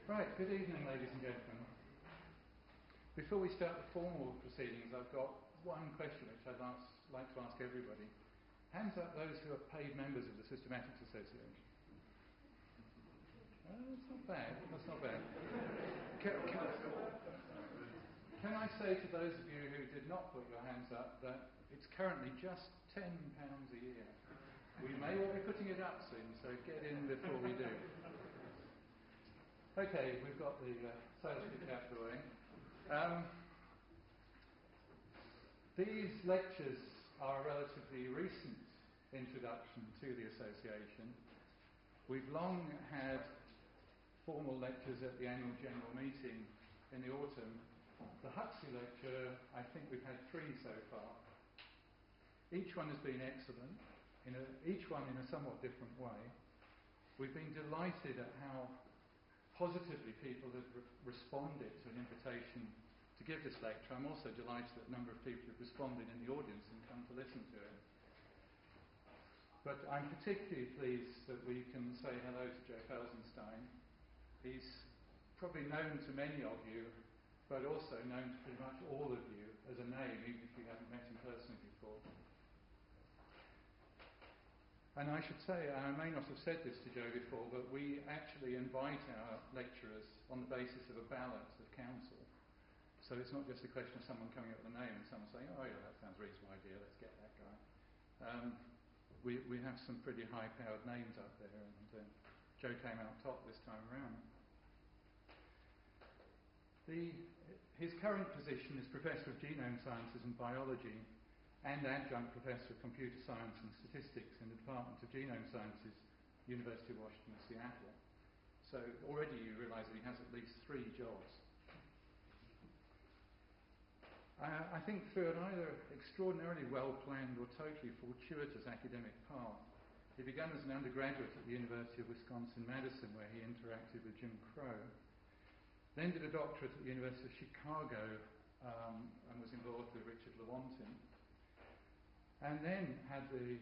Right, good evening, ladies and gentlemen. Before we start the formal proceedings, I've got one question which I'd like to ask everybody. Hands up those who are paid members of the Systematics Association. That's not bad, that's not bad. Can I say to those of you who did not put your hands up that it's currently just £10 a year. We may well be putting it up soon, so get in before we do. Okay, we've got the sales pitch out of the way. These lectures are a relatively recent introduction to the association. We've long had formal lectures at the annual general meeting in the autumn. The Huxley lecture, I think we've had 3 so far. Each one has been excellent, each one in a somewhat different way. We've been delighted at how positively people have responded to an invitation to give this lecture. I'm also delighted that a number of people have responded in the audience and come to listen to it. But I'm particularly pleased that we can say hello to Joe Felsenstein. He's probably known to many of you, but also known to pretty much all of you as a name, even if you haven't met him personally before. And I should say, I may not have said this to Joe before, but we actually invite our lecturers on the basis of a ballot of council. So it's not just a question of someone coming up with a name and someone saying, oh yeah, that sounds a reasonable idea, let's get that guy. We have some pretty high-powered names up there, and Joe came out top this time around. His current position is Professor of Genome Sciences and Biology and Adjunct Professor of Computer Science and Statistics in the Department of Genome Sciences, University of Washington, Seattle. So already you realise that he has at least 3 jobs. I think through an either extraordinarily well-planned or totally fortuitous academic path, he began as an undergraduate at the University of Wisconsin-Madison, where he interacted with Jim Crow, then did a doctorate at the University of Chicago and was involved with Richard Lewontin, and then had the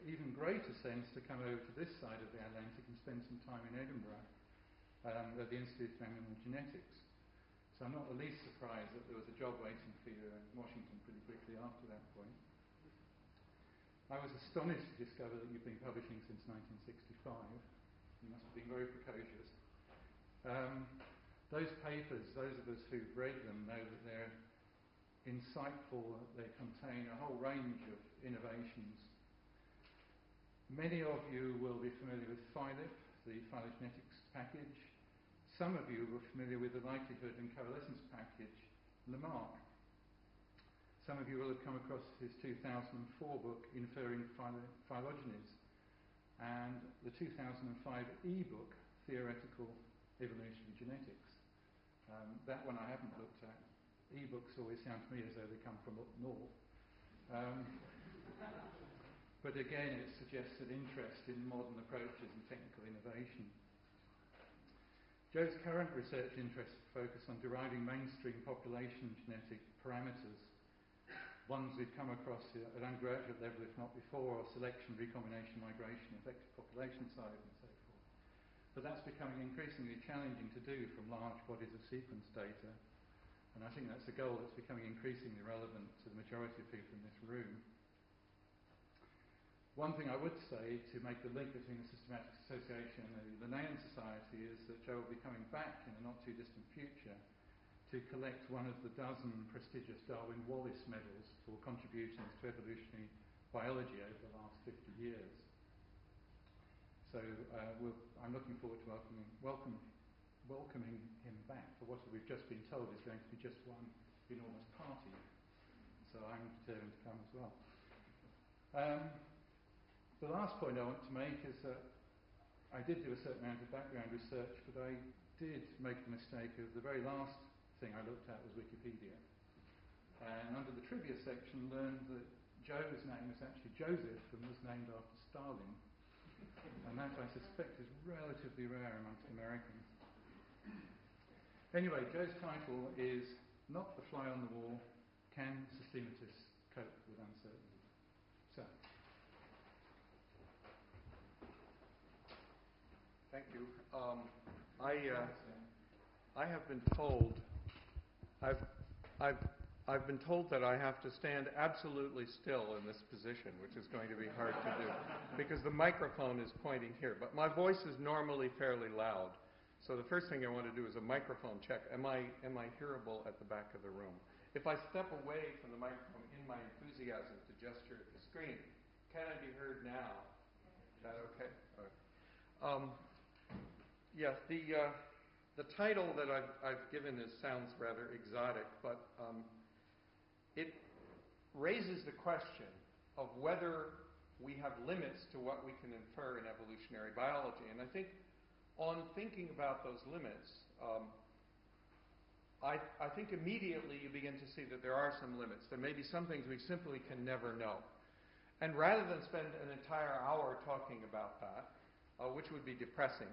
even greater sense to come over to this side of the Atlantic and spend some time in Edinburgh at the Institute of Animal Genetics. So I'm not the least surprised that there was a job waiting for you in Washington pretty quickly after that point. I was astonished to discover that you've been publishing since 1965. You must have been very precocious. Those papers, those of us who've read them know that they're insightful, that they contain a whole range of innovations. Many of you will be familiar with PhyLip, the phylogenetics package. Some of you were familiar with the likelihood and coalescence package, Lamarck. Some of you will have come across his 2004 book, Inferring Phylogenies, and the 2005 e-book, Theoretical Evolutionary Genetics. That one I haven't looked at. E-books always sound to me as though they come from up north. But again, it suggests an interest in modern approaches and technical innovation. Joe's current research interests focus on deriving mainstream population genetic parameters, ones we've come across at undergraduate level, if not before, or selection, recombination, migration, effective population size, and so forth. But that's becoming increasingly challenging to do from large bodies of sequence data, and I think that's a goal that's becoming increasingly relevant to the majority of people in this room. One thing I would say to make the link between the Systematics Association and the Linnean Society is that Joe will be coming back in the not too distant future to collect one of the dozen prestigious Darwin Wallace medals for contributions to evolutionary biology over the last 50 years. So I'm looking forward to welcoming him back for what we've just been told is going to be just one enormous party. So I'm determined to come as well. The last point I want to make is that I did do a certain amount of background research, but I did make the mistake of the very last thing I looked at was Wikipedia. And under the trivia section learned that Joe's name was actually Joseph and was named after Stalin. And that, I suspect, is relatively rare amongst Americans. Anyway, Joe's title is Not the Fly on the Wall, Can Systematists Cope with Uncertainty? So, thank you. I have been told, I've been told that I have to stand absolutely still in this position, which is going to be hard to do, because the microphone is pointing here. But my voice is normally fairly loud. So the first thing I want to do is a microphone check. Am I hearable at the back of the room? If I step away from the microphone in my enthusiasm to gesture at the screen, can I be heard now? Is that okay? All right. Yes, the title that I've given sounds rather exotic, but it raises the question of whether we have limits to what we can infer in evolutionary biology. And I think on thinking about those limits, I think immediately you begin to see that there are some limits. There may be some things we simply can never know. And rather than spend an entire hour talking about that, which would be depressing,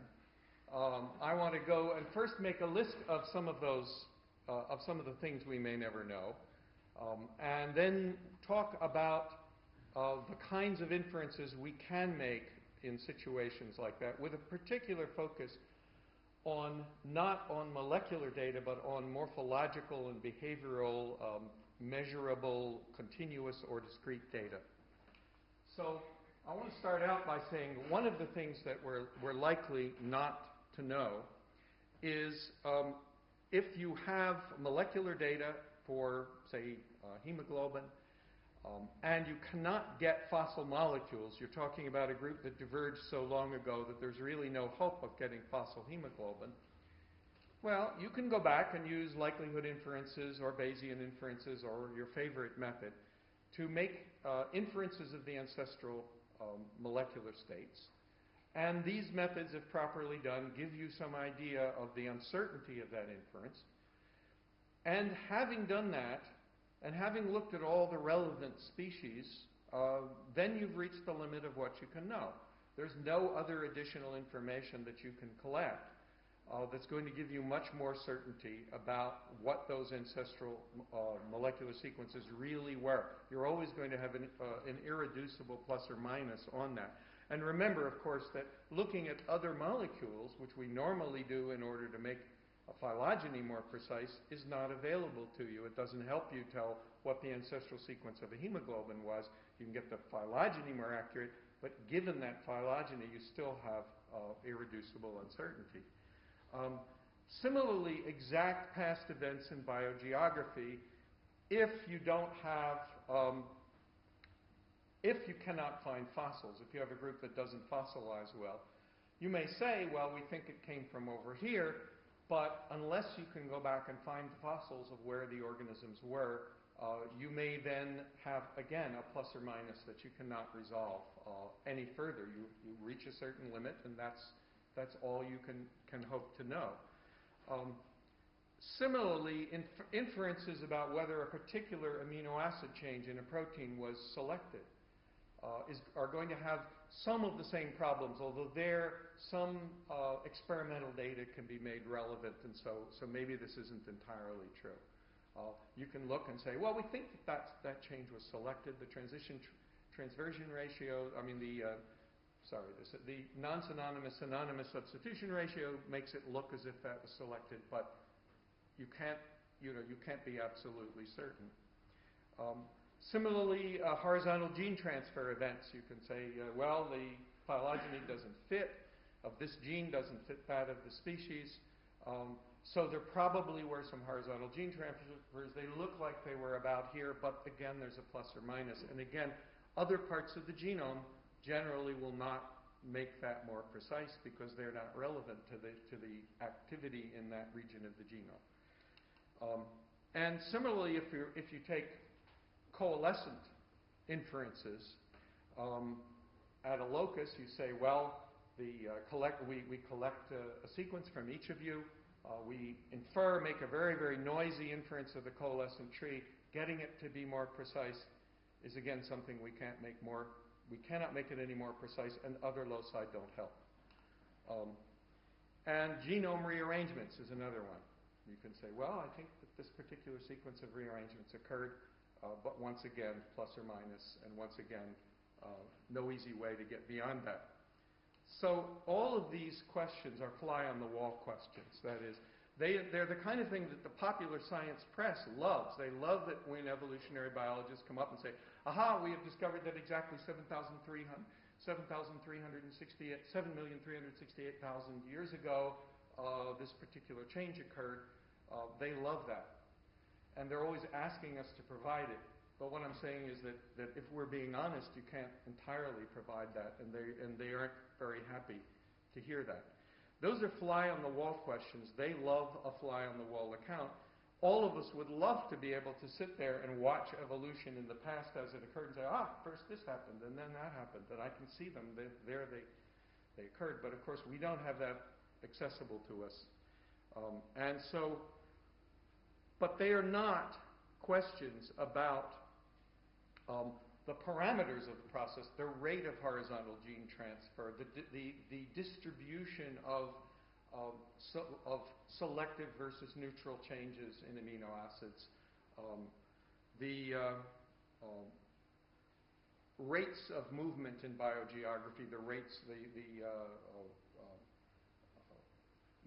I want to go and first make a list of some of those, of some of the things we may never know, and then talk about the kinds of inferences we can make in situations like that, with a particular focus on not on molecular data, but on morphological and behavioral, measurable, continuous or discrete data. So I want to start out by saying one of the things that we're likely not to know is if you have molecular data for, say, hemoglobin, and you cannot get fossil molecules, you're talking about a group that diverged so long ago that there's really no hope of getting fossil hemoglobin, well, you can go back and use likelihood inferences or Bayesian inferences or your favorite method to make inferences of the ancestral molecular states. And these methods, if properly done, give you some idea of the uncertainty of that inference. And having done that, and having looked at all the relevant species, then you've reached the limit of what you can know. There's no other additional information that you can collect that's going to give you much more certainty about what those ancestral molecular sequences really were. You're always going to have an irreducible plus or minus on that. And remember, of course, that looking at other molecules, which we normally do in order to make a phylogeny more precise, is not available to you. It doesn't help you tell what the ancestral sequence of a hemoglobin was. You can get the phylogeny more accurate, but given that phylogeny, you still have irreducible uncertainty. Similarly, exact past events in biogeography, if you don't have, if you cannot find fossils, if you have a group that doesn't fossilize well, you may say, well, we think it came from over here, but unless you can go back and find fossils of where the organisms were, you may then have, again, a plus or minus that you cannot resolve any further. You reach a certain limit, and that's all you can hope to know. Similarly, inferences about whether a particular amino acid change in a protein was selected are going to have some of the same problems, although there some experimental data can be made relevant, and so maybe this isn't entirely true. You can look and say, well, we think that change was selected. The transversion ratio, the non-synonymous synonymous substitution ratio makes it look as if that was selected, but you can't be absolutely certain. Similarly, horizontal gene transfer events, you can say, well, the phylogeny doesn't fit, of this gene doesn't fit that of the species, so there probably were some horizontal gene transfers. They look like they were about here, but again, there's a plus or minus. And again, other parts of the genome generally will not make that more precise because they're not relevant to the activity in that region of the genome. And similarly, if you take coalescent inferences at a locus, you say, well, we collect a sequence from each of you. We infer, make a very, very noisy inference of the coalescent tree. Getting it to be more precise is, again, something we cannot make it any more precise, and other loci don't help. And genome rearrangements is another one. You can say, well, I think that this particular sequence of rearrangements occurred, but once again, plus or minus, and once again, no easy way to get beyond that. So all of these questions are fly-on-the-wall questions. That is, They're the kind of thing that the popular science press loves. They love it when evolutionary biologists come up and say, aha, we have discovered that exactly 7,368,000 years ago, this particular change occurred. They love that. And they're always asking us to provide it. But what I'm saying is that if we're being honest, you can't entirely provide that, and they aren't very happy to hear that. Those are fly-on-the-wall questions. They love a fly-on-the-wall account. All of us would love to be able to sit there and watch evolution in the past as it occurred and say, first this happened, and then that happened, and I can see them. They occurred. But, of course, we don't have that accessible to us. But they are not questions about the parameters of the process, the rate of horizontal gene transfer, the distribution of selective versus neutral changes in amino acids, the rates of movement in biogeography, the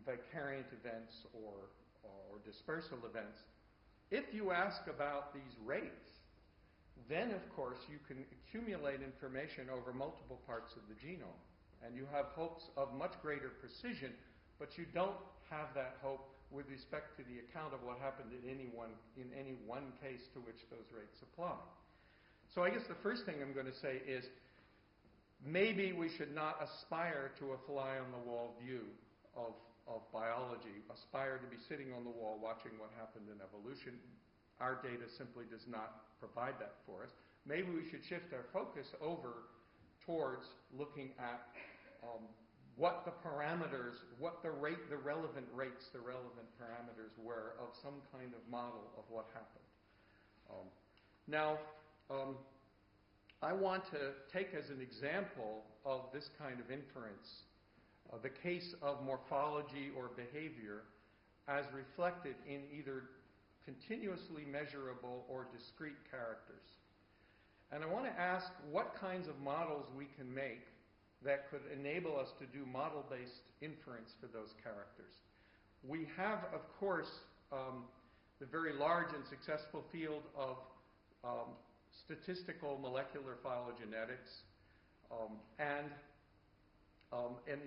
vicariant events or dispersal events. If you ask about these rates, then, of course, you can accumulate information over multiple parts of the genome. And you have hopes of much greater precision, but you don't have that hope with respect to the account of what happened in any one case to which those rates apply. So I guess the first thing I'm going to say is maybe we should not aspire to a fly-on-the-wall view of biology, aspire to be sitting on the wall watching what happened in evolution. Our data simply does not provide that for us. Maybe we should shift our focus over towards looking at what the parameters, what the relevant rates, the relevant parameters were of some kind of model of what happened. I want to take as an example of this kind of inference the case of morphology or behavior as reflected in either continuously measurable or discrete characters. And I want to ask what kinds of models we can make that could enable us to do model-based inference for those characters. We have, of course, the very large and successful field of statistical molecular phylogenetics, and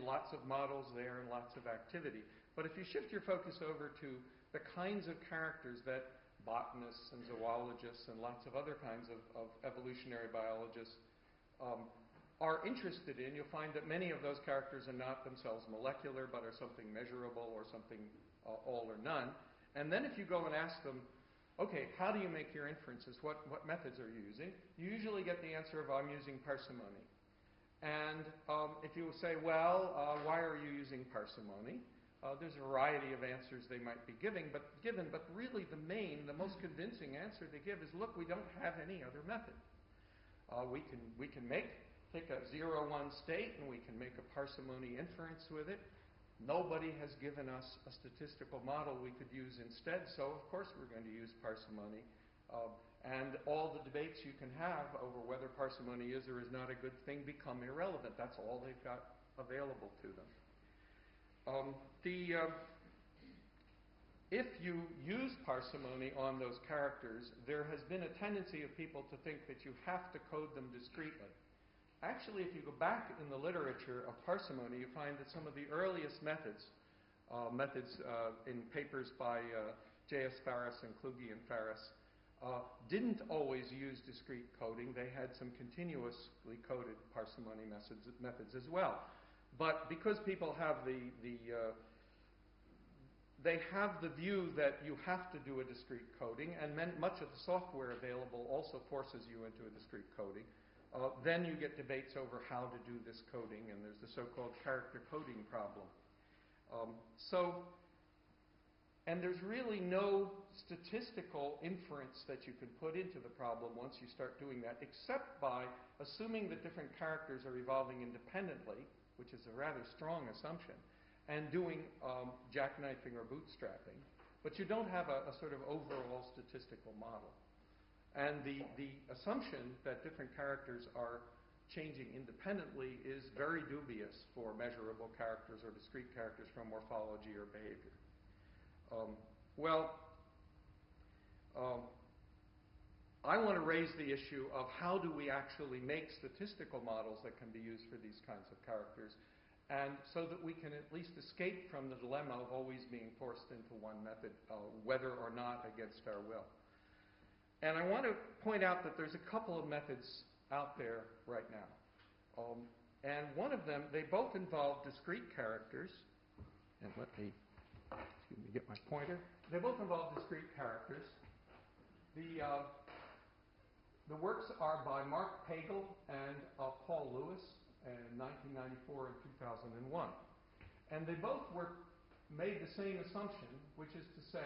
lots of models there and lots of activity. But if you shift your focus over to the kinds of characters that botanists and zoologists and lots of other kinds of evolutionary biologists are interested in, you'll find that many of those characters are not themselves molecular, but are something measurable or something all or none. And then if you go and ask them, okay, how do you make your inferences? What methods are you using? You usually get the answer of, I'm using parsimony. And if you say, well, why are you using parsimony? There's a variety of answers they might be given, but really the most convincing answer they give is, look, we don't have any other method. We can take a 0-1 state and we can make a parsimony inference with it. Nobody has given us a statistical model we could use instead, so of course we're going to use parsimony. And all the debates you can have over whether parsimony is or is not a good thing become irrelevant. That's all they've got available to them. If you use parsimony on those characters, there has been a tendency of people to think that you have to code them discretely. Actually, if you go back in the literature of parsimony, you find that some of the earliest methods in papers by J.S. Farris and Kluge and Farris, didn't always use discrete coding. They had some continuously coded parsimony methods as well. But because people have they have the view that you have to do a discrete coding, and much of the software available also forces you into a discrete coding, then you get debates over how to do this coding, and there's the so-called character coding problem. And there's really no statistical inference that you can put into the problem once you start doing that, except by assuming that different characters are evolving independently, which is a rather strong assumption, and doing jackknifing or bootstrapping. But you don't have a sort of overall statistical model. And the assumption that different characters are changing independently is very dubious for measurable characters or discrete characters from morphology or behavior. Well, I want to raise the issue of how do we actually make statistical models that can be used for these kinds of characters, and so that we can at least escape from the dilemma of always being forced into one method, whether or not against our will. And I want to point out that there's a couple of methods out there right now. And one of them, they both involve discrete characters. And let me get my pointer. They both involve discrete characters. The works are by Mark Pagel and Paul Lewis in 1994 and 2001. And they both made the same assumption, which is to say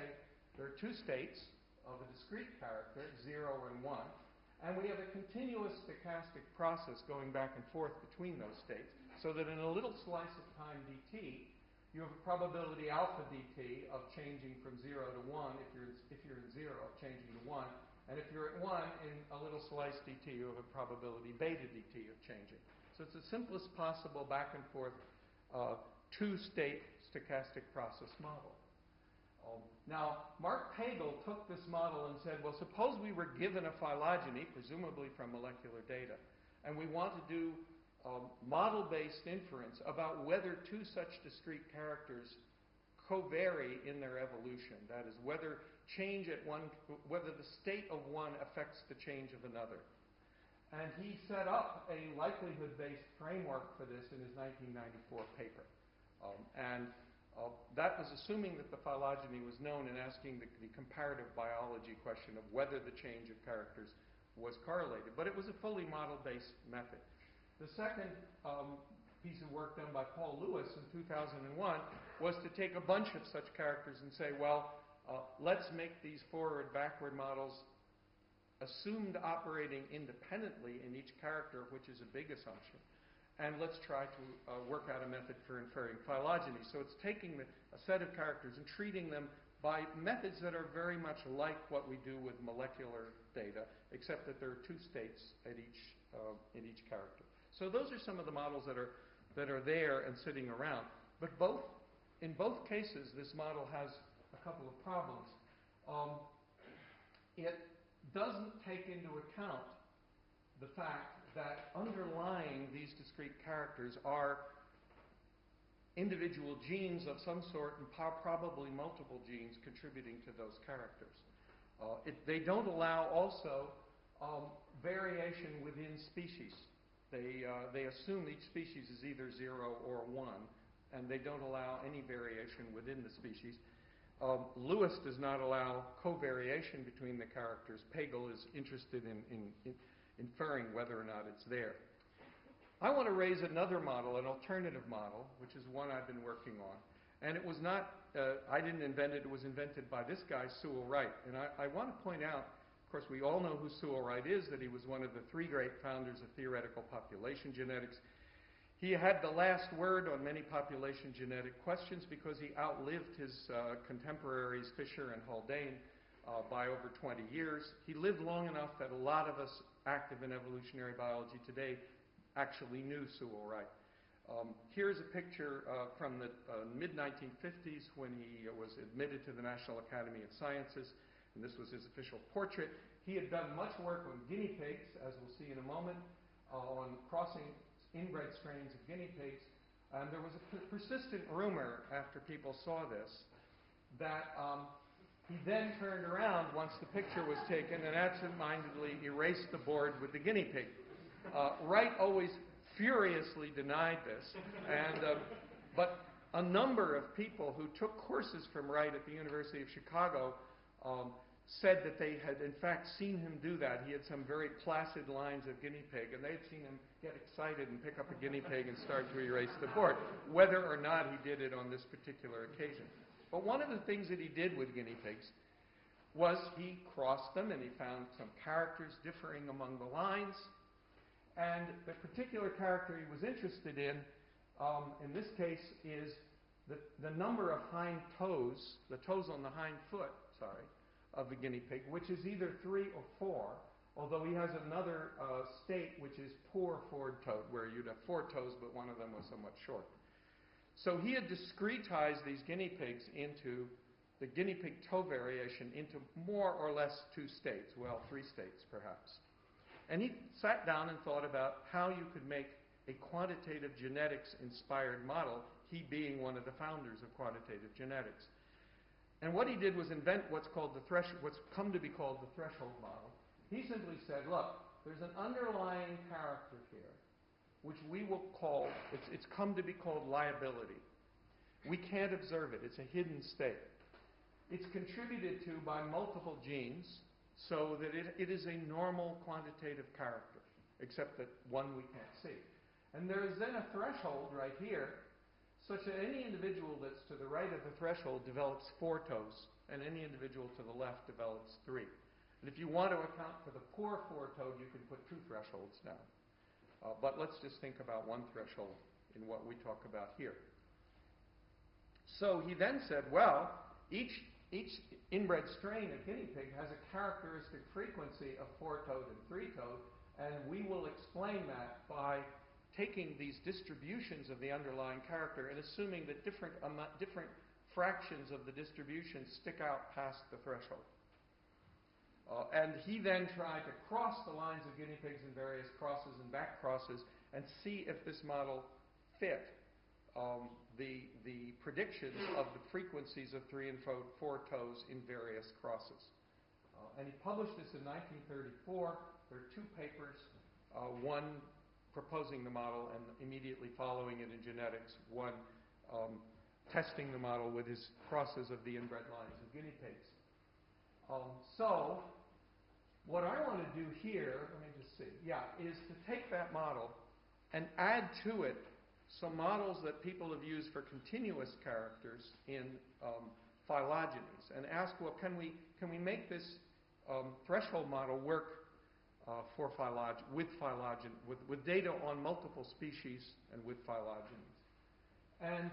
there are two states of a discrete character, 0 and 1, and we have a continuous stochastic process going back and forth between those states, so that in a little slice of time dt, you have a probability alpha dt of changing from 0 to 1 if you're in 0, of changing to 1. And if you're at 1 in a little slice dt, you have a probability beta dt of changing. So it's the simplest possible back and forth two-state stochastic process model. Now, Mark Pagel took this model and said, well, suppose we were given a phylogeny, presumably from molecular data, and we want to do model-based inference about whether two such discrete characters covary in their evolution. That is, whether the state of one affects the change of another. And he set up a likelihood-based framework for this in his 1994 paper. That was assuming that the phylogeny was known and asking the comparative biology question of whether the change of characters was correlated. But it was a fully model-based method. The second piece of work done by Paul Lewis in 2001 was to take a bunch of such characters and say, well, let's make these forward-backward models assumed operating independently in each character, which is a big assumption. And let's try to work out a method for inferring phylogeny. So it's taking a set of characters and treating them by methods that are very much like what we do with molecular data, except that there are two states at in each character. So those are some of the models that are there and sitting around. But in both cases, this model has a couple of problems. It doesn't take into account the fact that underlying these discrete characters are individual genes of some sort and probably multiple genes contributing to those characters. They don't allow also variation within species. They assume each species is either 0 or 1, and they don't allow any variation within the species. Lewis does not allow covariation between the characters. Pagel is interested in inferring whether or not it's there. I want to raise another model, an alternative model, which is one I've been working on. And it was not, I didn't invent it, it was invented by this guy, Sewell Wright. And I want to point out, of course, we all know who Sewell Wright is, that he was one of the three great founders of theoretical population genetics. He had the last word on many population genetic questions because he outlived his contemporaries Fisher and Haldane by over 20 years. He lived long enough that a lot of us active in evolutionary biology today actually knew Sewell Wright. Here's a picture from the mid-1950s when he was admitted to the National Academy of Sciences, and this was his official portrait. He had done much work on guinea pigs, as we'll see in a moment, on crossing inbred strains of guinea pigs. And there was a persistent rumor after people saw this that he then turned around once the picture was taken and absent-mindedly erased the board with the guinea pig. Wright always furiously denied this, but a number of people who took courses from Wright at the University of Chicago said that they had in fact seen him do that. He had some very placid lines of guinea pig, and they had seen him get excited and pick up a guinea pig and start to erase the board, whether or not he did it on this particular occasion. But one of the things that he did with guinea pigs was he crossed them and he found some characters differing among the lines. And the particular character he was interested in this case, is the number of hind toes, the toes on the hind foot, of the guinea pig, which is either 3 or 4, although he has another state which is poor forward-toed, where you'd have 4 toes, but one of them was somewhat short. So he had discretized these guinea pigs into the guinea pig toe variation into more or less 2 states, well, 3 states perhaps. And he sat down and thought about how you could make a quantitative genetics-inspired model, he being one of the founders of quantitative genetics. And what he did was invent what's come to be called the threshold model. He simply said, look, there's an underlying character here, which we will call, it's come to be called liability. We can't observe it. It's a hidden state. It's contributed to by multiple genes, so that it is a normal quantitative character, except that one we can't see. And there is then a threshold right here, such that any individual that's to the right of the threshold develops 4 toes, and any individual to the left develops 3. And if you want to account for the poor 4-toed, you can put 2 thresholds down. But let's just think about 1 threshold in what we talk about here. So he then said, well, each inbred strain of guinea pig has a characteristic frequency of 4-toed and 3-toed, and we will explain that by taking these distributions of the underlying character and assuming that different fractions of the distribution stick out past the threshold. And he then tried to cross the lines of guinea pigs in various crosses and back crosses and see if this model fit the predictions of the frequencies of 3 and 4 toes in various crosses. And he published this in 1934. There are 2 papers, one proposing the model and immediately following it in genetics, one testing the model with his crosses of the inbred lines of guinea pigs. So what I want to do here, let me just see, is to take that model and add to it some models that people have used for continuous characters in phylogenies, and ask, well, can we make this threshold model work with data on multiple species and with phylogenies? And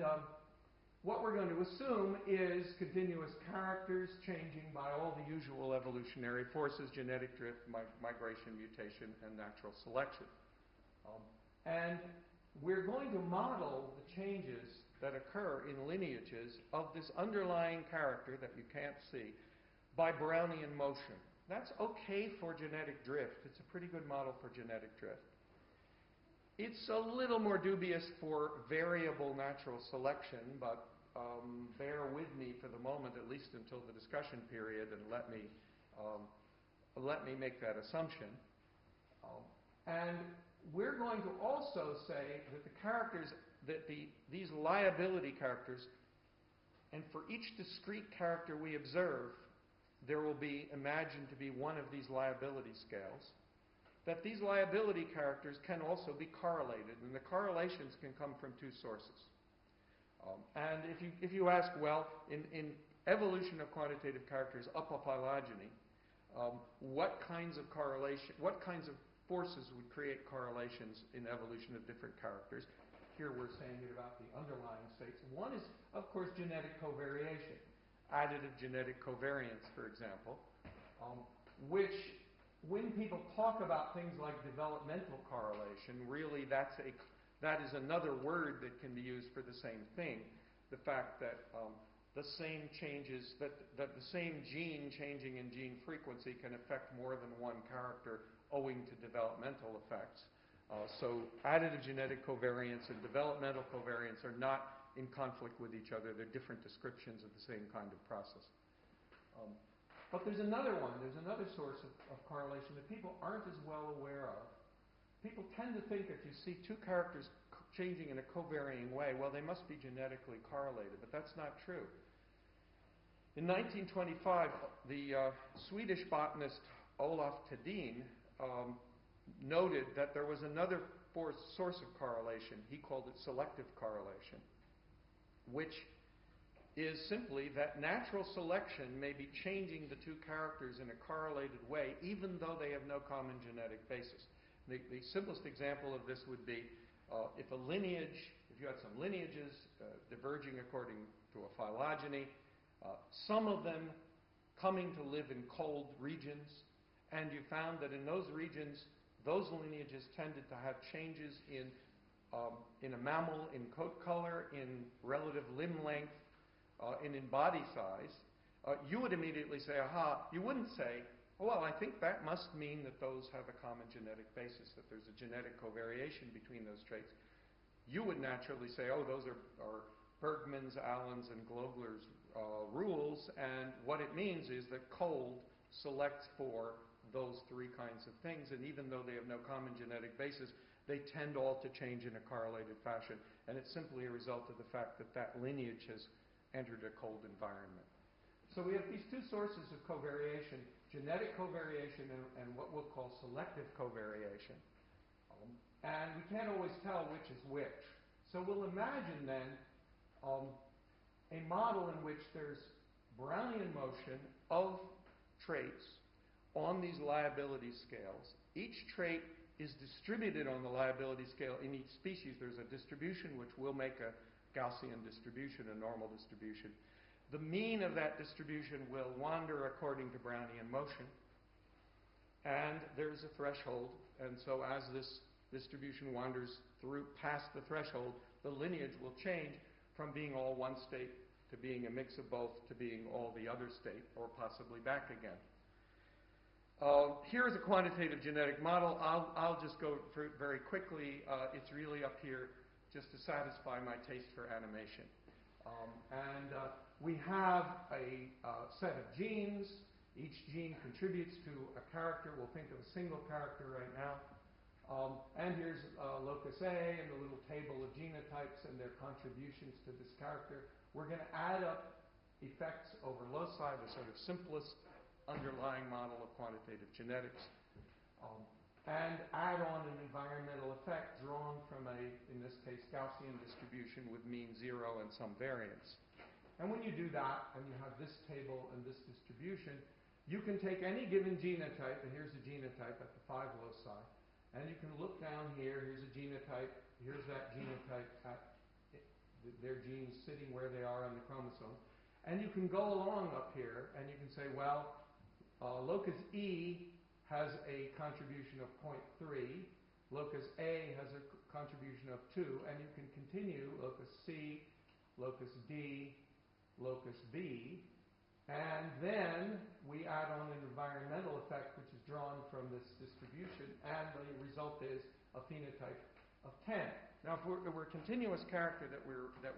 what we're going to assume is continuous characters changing by all the usual evolutionary forces: genetic drift, migration, mutation, and natural selection. And we're going to model the changes that occur in lineages of this underlying character that you can't see by Brownian motion. That's okay for genetic drift. It's a pretty good model for genetic drift. It's a little more dubious for variable natural selection, but bear with me for the moment, at least until the discussion period, and let me make that assumption. And we're going to also say that the characters, these liability characters, and for each discrete character we observe, there will be imagined to be one of these liability scales, that these liability characters can also be correlated, and the correlations can come from 2 sources. And if you ask, well, in evolution of quantitative characters up a phylogeny, what kinds of forces would create correlations in evolution of different characters? Here we're saying it about the underlying states. One is, of course, genetic covariation. Additive genetic covariance, for example, which, when people talk about things like developmental correlation, really that is another word that can be used for the same thing. The fact that the same changes, that the same gene changing in gene frequency can affect more than one character owing to developmental effects. So additive genetic covariance and developmental covariance are not in conflict with each other. They're different descriptions of the same kind of process. But there's another one. There's another source of correlation that people aren't as well aware of. People tend to think if you see 2 characters changing in a covarying way, well, they must be genetically correlated, but that's not true. In 1925, the Swedish botanist Olaf Tedin noted that there was another source of correlation. He called it selective correlation, which is simply that natural selection may be changing the 2 characters in a correlated way, even though they have no common genetic basis. The simplest example of this would be if you had some lineages diverging according to a phylogeny, some of them coming to live in cold regions, and you found that in those regions, those lineages tended to have changes in a mammal in coat color, in relative limb length, and in body size. you would immediately say, aha. You wouldn't say, oh, well, I think that must mean that those have a common genetic basis, that there's a genetic covariation between those traits. You would naturally say, oh, those are Bergman's, Allen's, and Glogler's rules, and what it means is that cold selects for those three kinds of things, and even though they have no common genetic basis, they tend all to change in a correlated fashion, and it's simply a result of the fact that that lineage has entered a cold environment. So we have these two sources of covariation, genetic covariation and what we'll call selective covariation. And we can't always tell which is which. So we'll imagine then a model in which there's Brownian motion of traits on these liability scales. Each trait is distributed on the liability scale. In each species, there's a distribution which will make a Gaussian distribution, a normal distribution. The mean of that distribution will wander according to Brownian motion. And there's a threshold. And so as this distribution wanders through past the threshold, the lineage will change from being all one state to being a mix of both to being all the other state, or possibly back again. Here's a quantitative genetic model. I'll just go through it very quickly. It's really up here just to satisfy my taste for animation. We have a set of genes. Each gene contributes to a character. We'll think of a single character right now. And here's locus A and the little table of genotypes and their contributions to this character. We're going to add up effects over loci, the sort of simplest underlying model of quantitative genetics, and add on an environmental effect drawn from a, in this case, Gaussian distribution with mean 0 and some variance. And when you do that, and you have this table and this distribution, you can take any given genotype, and here's a genotype at the 5 loci, and you can look down here, here's a genotype, here's that genotype at their genes sitting where they are on the chromosomes, and you can go along up here, and you can say, well, locus E has a contribution of 0.3, locus A has a contribution of 2, and you can continue locus C, locus D, locus B, and then we add on an environmental effect which is drawn from this distribution, and the result is a phenotype of 10. Now, if we're a continuous character that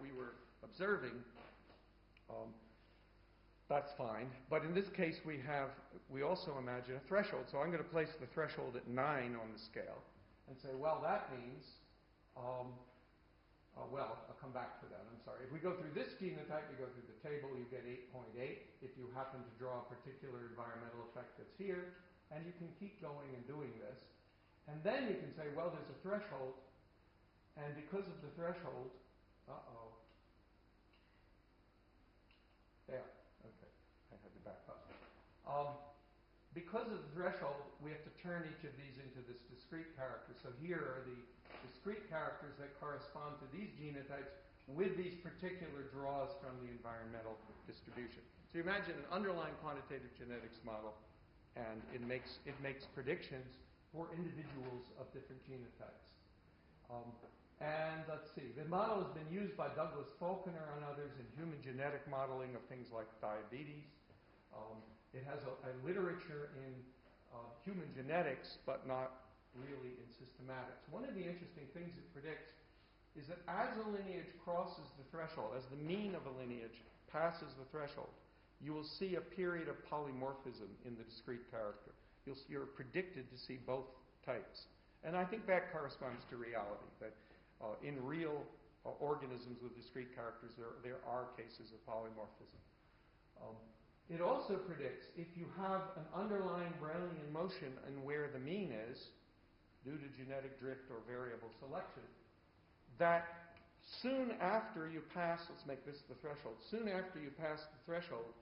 we were observing, that's fine. But in this case, we also imagine a threshold. So I'm going to place the threshold at 9 on the scale and say, well, that means, well, I'll come back to that. I'm sorry. If we go through this genotype, you go through the table, you get 8.8. If you happen to draw a particular environmental effect that's here, and you can keep going and doing this. And then you can say, well, there's a threshold, and because of the threshold, there. Okay, I had to back up. Because of the threshold, we have to turn each of these into this discrete character. So here are the discrete characters that correspond to these genotypes with these particular draws from the environmental distribution. So you imagine an underlying quantitative genetics model, and it makes predictions for individuals of different genotypes. And let's see, the model has been used by Douglas Falconer and others in human genetic modeling of things like diabetes. It has a literature in human genetics, but not really in systematics. One of the interesting things it predicts is that as a lineage crosses the threshold, as the mean of a lineage passes the threshold, you will see a period of polymorphism in the discrete character. You're predicted to see both types. And I think that corresponds to reality, that in real organisms with discrete characters, there are cases of polymorphism. It also predicts if you have an underlying Brownian motion and where the mean is, due to genetic drift or variable selection, that soon after you pass, let's make this the threshold, soon after you pass the threshold,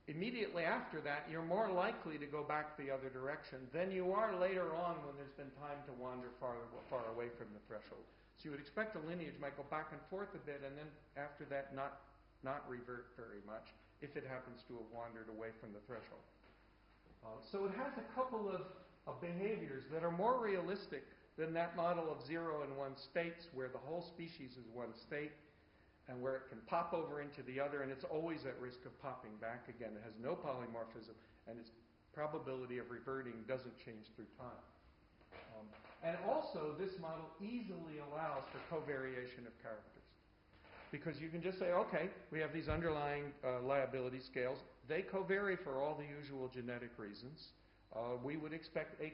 immediately after that, you're more likely to go back the other direction than you are later on when there's been time to wander far away from the threshold. So you would expect a lineage might go back and forth a bit, and then after that not revert very much if it happens to have wandered away from the threshold. So it has a couple of behaviors that are more realistic than that model of 0 and 1 states where the whole species is one state, and where it can pop over into the other, and it's always at risk of popping back again. It has no polymorphism, and its probability of reverting doesn't change through time. And also, this model easily allows for covariation of characters. Because you can just say, okay, we have these underlying liability scales. They covary for all the usual genetic reasons. We would expect a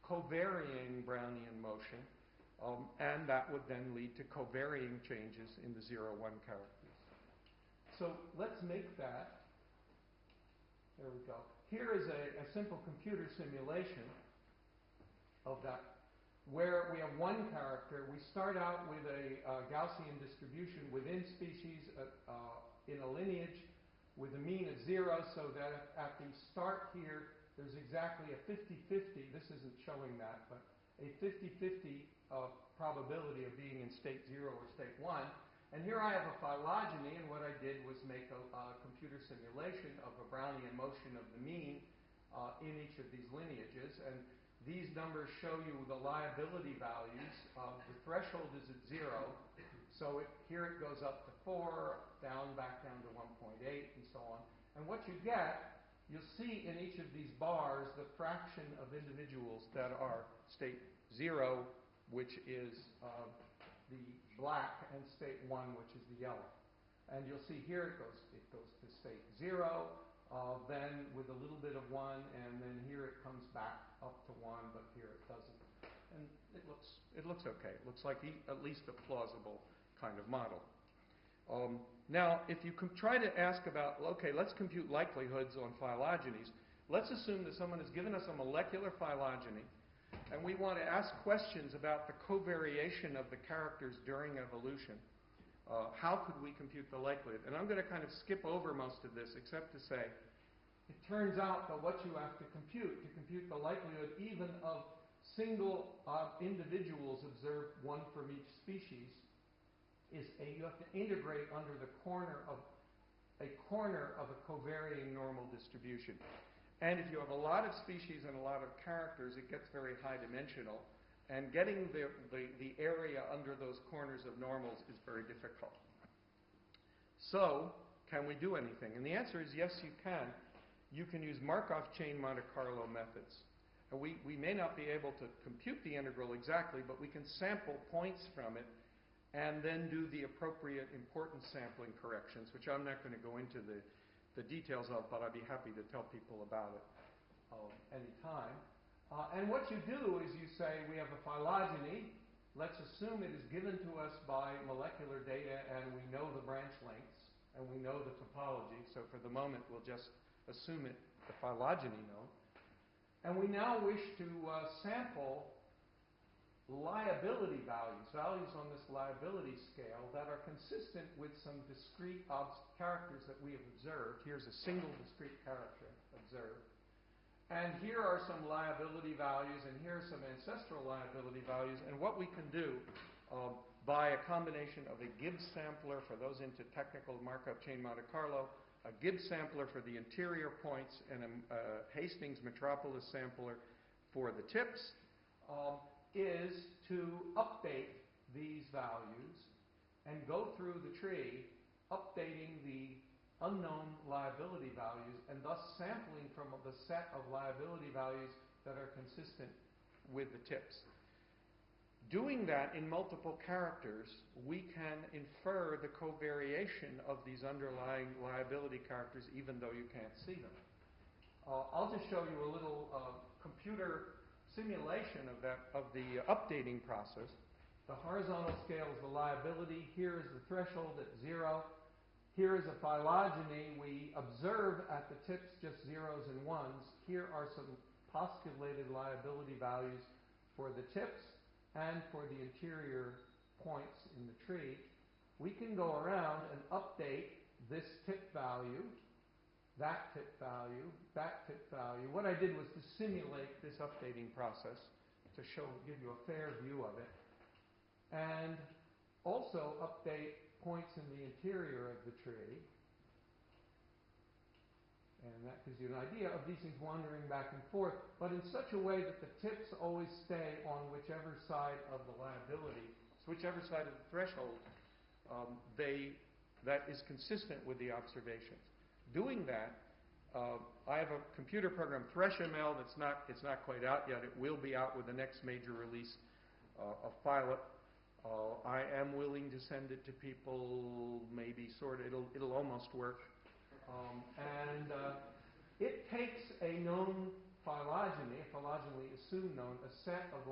covarying Brownian motion, and that would then lead to covarying changes in the 0, 1 characters. So let's make that. There we go. Here is a simple computer simulation of that, where we have one character. We start out with a Gaussian distribution within species in a lineage with a mean of 0, so that at the start here, there's exactly a 50-50, this isn't showing that, but a 50-50 probability of being in state 0 or state 1. And here I have a phylogeny, and what I did was make a computer simulation of a Brownian motion of the mean in each of these lineages. And these numbers show you the liability values. The threshold is at 0, so here it goes up to 4, back down to 1.8, and so on. And what you get, you'll see in each of these bars the fraction of individuals that are state 0, which is the black, and state 1, which is the yellow. And you'll see here it goes to state 0, then with a little bit of 1, and then here it comes back up to 1, but here it doesn't. And it looks okay. It looks like at least a plausible kind of model. Now, if you try to ask about, okay, let's compute likelihoods on phylogenies, let's assume that someone has given us a molecular phylogeny, and we want to ask questions about the covariation of the characters during evolution. How could we compute the likelihood? And I'm going to kind of skip over most of this, except to say, it turns out that what you have to compute the likelihood even of single individuals observed, one from each species, is you have to integrate under the corner of a covarying normal distribution. And if you have a lot of species and a lot of characters, it gets very high dimensional. And getting the area under those corners of normals is very difficult. So, can we do anything? And the answer is yes, you can. You can use Markov chain Monte Carlo methods. And we may not be able to compute the integral exactly, but we can sample points from it and then do the appropriate importance sampling corrections, which I'm not going to go into the details of, but I'd be happy to tell people about it anytime. And what you do is you say, we have a phylogeny. Let's assume it is given to us by molecular data, and we know the branch lengths, and we know the topology. So for the moment, we'll just assume it the phylogeny node. And we now wish to sample liability values on this liability scale that are consistent with some discrete characters that we have observed. Here's a single discrete character observed. And here are some liability values, and here are some ancestral liability values. And what we can do by a combination of a Gibbs sampler for those into technical Markov chain Monte Carlo, a Gibbs sampler for the interior points, and a Hastings Metropolis sampler for the tips, is to update these values and go through the tree, updating the unknown liability values, and thus sampling from the set of liability values that are consistent with the tips. Doing that in multiple characters, we can infer the covariation of these underlying liability characters, even though you can't see them. I'll just show you a little computer simulation of the updating process. The horizontal scale is the liability. Here is the threshold at 0. Here is a phylogeny. We observe at the tips just zeros and ones. Here are some postulated liability values for the tips and for the interior points in the tree. We can go around and update this tip value, that tip value, that tip value. What I did was to simulate this updating process to give you a fair view of it, and also update points in the interior of the tree. And that gives you an idea of these things wandering back and forth, but in such a way that the tips always stay on whichever side of the liability, whichever side of the threshold that is consistent with the observations. Doing that, I have a computer program, ThreshML, it's not quite out yet. It will be out with the next major release of Pilot. I am willing to send it to people, maybe sort of, it'll almost work. It takes a known phylogeny, a phylogeny assumed known, a set of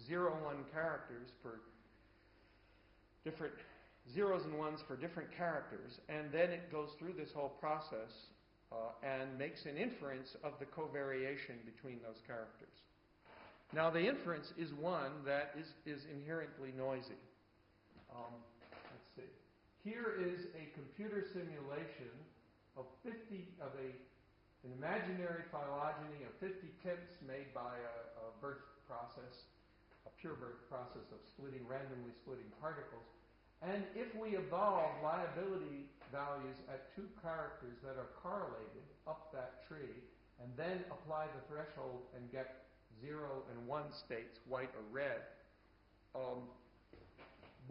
0, 1 characters for different zeros and ones for different characters, and then it goes through this whole process and makes an inference of the covariation between those characters. Now, the inference is one that is inherently noisy. Let's see. Here is a computer simulation of an imaginary phylogeny of 50 tips made by a birth process, a pure birth process of randomly splitting particles. And if we evolve liability values at 2 characters that are correlated up that tree, and then apply the threshold and get 0 and 1 states, white or red,